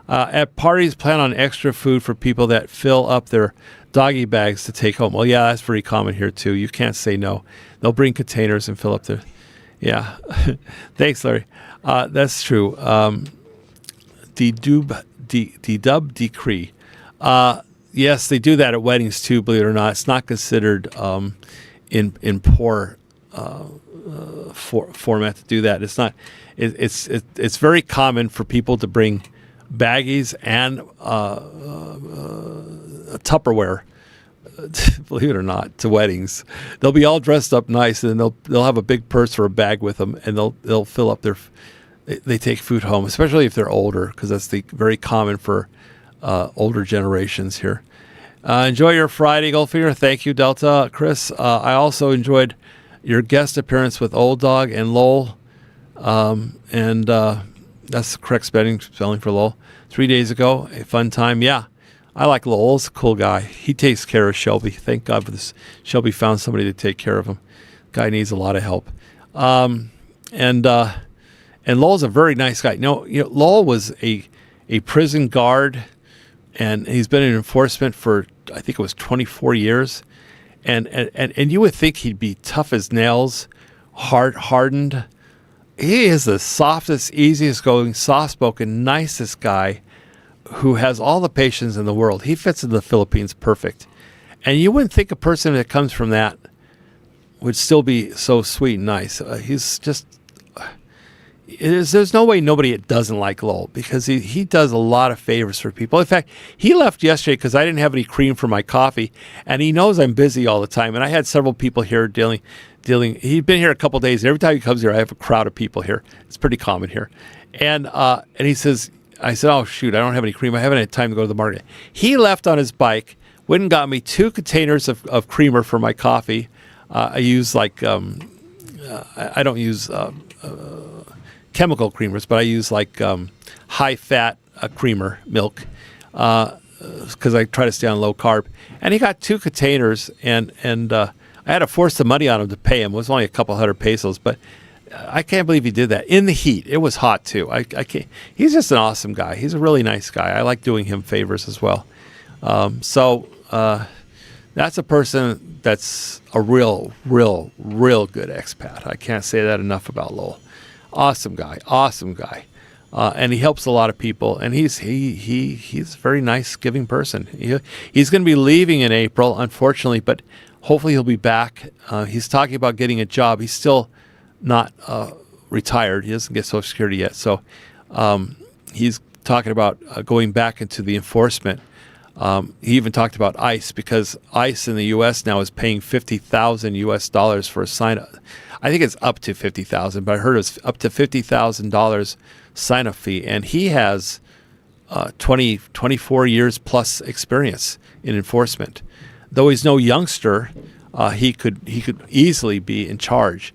At parties, plan on extra food for people that fill up their doggy bags to take home. Well, yeah, that's very common here too. You can't say no. They'll bring containers and fill up their. Yeah, thanks, Larry. That's true. Dedub decree. Yes, they do that at weddings too. Believe it or not, it's not considered in poor format to do that. It's not. It's very common for people to bring baggies and Tupperware. Believe it or not, to weddings, they'll be all dressed up nice, and they'll have a big purse or a bag with them, and they'll fill up they take food home, especially if they're older, because that's very common for older generations here. Enjoy your Friday, Goldfinger. Thank you, Delta. Chris, I also enjoyed your guest appearance with Old Dog and Lowell, and that's the correct spelling for Lowell. 3 days ago, a fun time. Yeah, I like Lowell. He's a cool guy. He takes care of Shelby. Thank God for this. Shelby found somebody to take care of him. Guy needs a lot of help. And Lowell's a very nice guy. Lowell was a prison guard, and he's been in enforcement for, I think it was 24 years. And you would think he'd be tough as nails, hardened. He is the softest, easiest going, soft-spoken, nicest guy who has all the patience in the world. He fits in the Philippines perfect. And you wouldn't think a person that comes from that would still be so sweet and nice. He's just... There's no way nobody doesn't like Lowell, because he does a lot of favors for people. In fact, he left yesterday because I didn't have any cream for my coffee, and he knows I'm busy all the time. And I had several people here dealing. He'd been here a couple of days. Every time he comes here, I have a crowd of people here. It's pretty common here. And he says, I said, oh, shoot, I don't have any cream. I haven't had time to go to the market. He left on his bike, went and got me 2 containers of creamer for my coffee. I use I don't use chemical creamers, but I use high-fat creamer milk because I try to stay on low carb. And he got 2 containers, and I had to force the money on him to pay him. It was only a couple hundred pesos, but I can't believe he did that in the heat. It was hot too. I can't. He's just an awesome guy. He's a really nice guy. I like doing him favors as well. So that's a person that's a real good expat. I can't say that enough about Lowell. Awesome guy. And he helps a lot of people, and he's a very nice, giving person. He's going to be leaving in April, unfortunately, but hopefully he'll be back. He's talking about getting a job. He's still not retired. He doesn't get Social Security yet, so he's talking about going back into the enforcement. He even talked about ICE, because ICE in the U.S. now is paying $50,000 for a sign-up. I think it's up to $50,000, but I heard it's up to $50,000 sign-up fee, and he has 24 years plus experience in enforcement. Though he's no youngster, he could easily be in charge.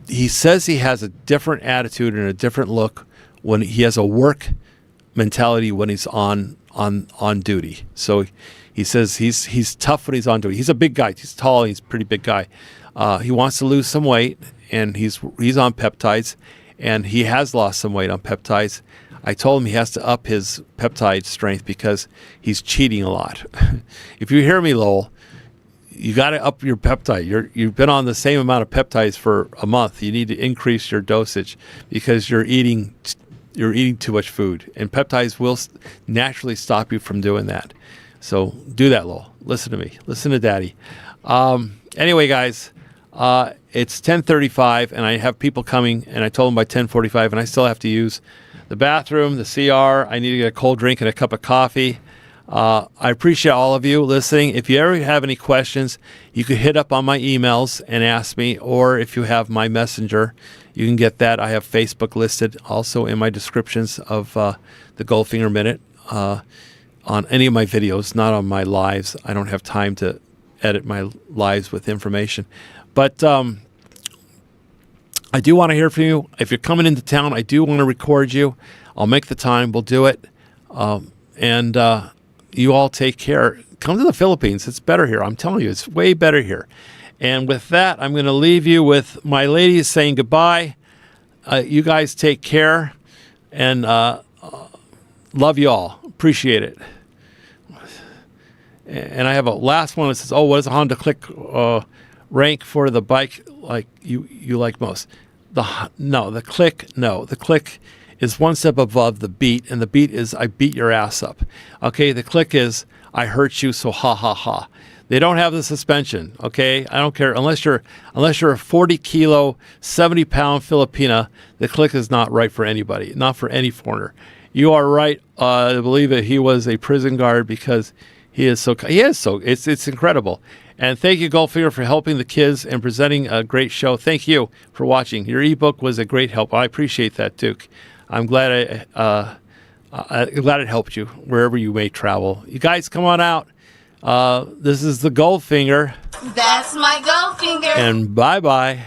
He says he has a different attitude and a different look when he has a work mentality when he's on duty. So he says he's tough when he's on duty. He's a big guy. He's tall. He's a pretty big guy. He wants to lose some weight, and he's on peptides, and he has lost some weight on peptides. I told him he has to up his peptide strength because he's cheating a lot. If you hear me, Lowell, you got to up your peptide. You've been on the same amount of peptides for a month. You need to increase your dosage because you're eating too much food, and peptides will naturally stop you from doing that. So do that, Lowell. Listen to me. Listen to Daddy. Anyway, guys, It's 10:35, and I have people coming, and I told them by 10:45, and I still have to use the bathroom, the CR. I need to get a cold drink and a cup of coffee. I appreciate all of you listening. If you ever have any questions, you could hit up on my emails and ask me, or if you have my messenger, you can get that. I have Facebook listed also in my descriptions of the Goldfinger Minute on any of my videos, not on my lives. I don't have time to edit my lives with information. But I do want to hear from you. If you're coming into town, I do want to record you. I'll make the time. We'll do it. And you all take care. Come to the Philippines. It's better here. I'm telling you, it's way better here. And with that, I'm going to leave you with my ladies saying goodbye. You guys take care. And love you all. Appreciate it. And I have a last one that says, what is a Honda Click rank for the bike like you like most? The Click is one step above the Beat, and the Beat is I beat your ass up. Okay, the Click is I hurt you, so ha ha ha. They don't have the suspension. Okay, I don't care unless you're a 40 kilo, 70 pound Filipina. The Click is not right for anybody, not for any foreigner. You are right to believe that he was a prison guard because it's incredible. And thank you, Goldfinger, for helping the kids and presenting a great show. Thank you for watching. Your ebook was a great help. I appreciate that, Duke. I'm glad it helped you wherever you may travel. You guys, come on out. This is the Goldfinger. That's my Goldfinger. And bye-bye.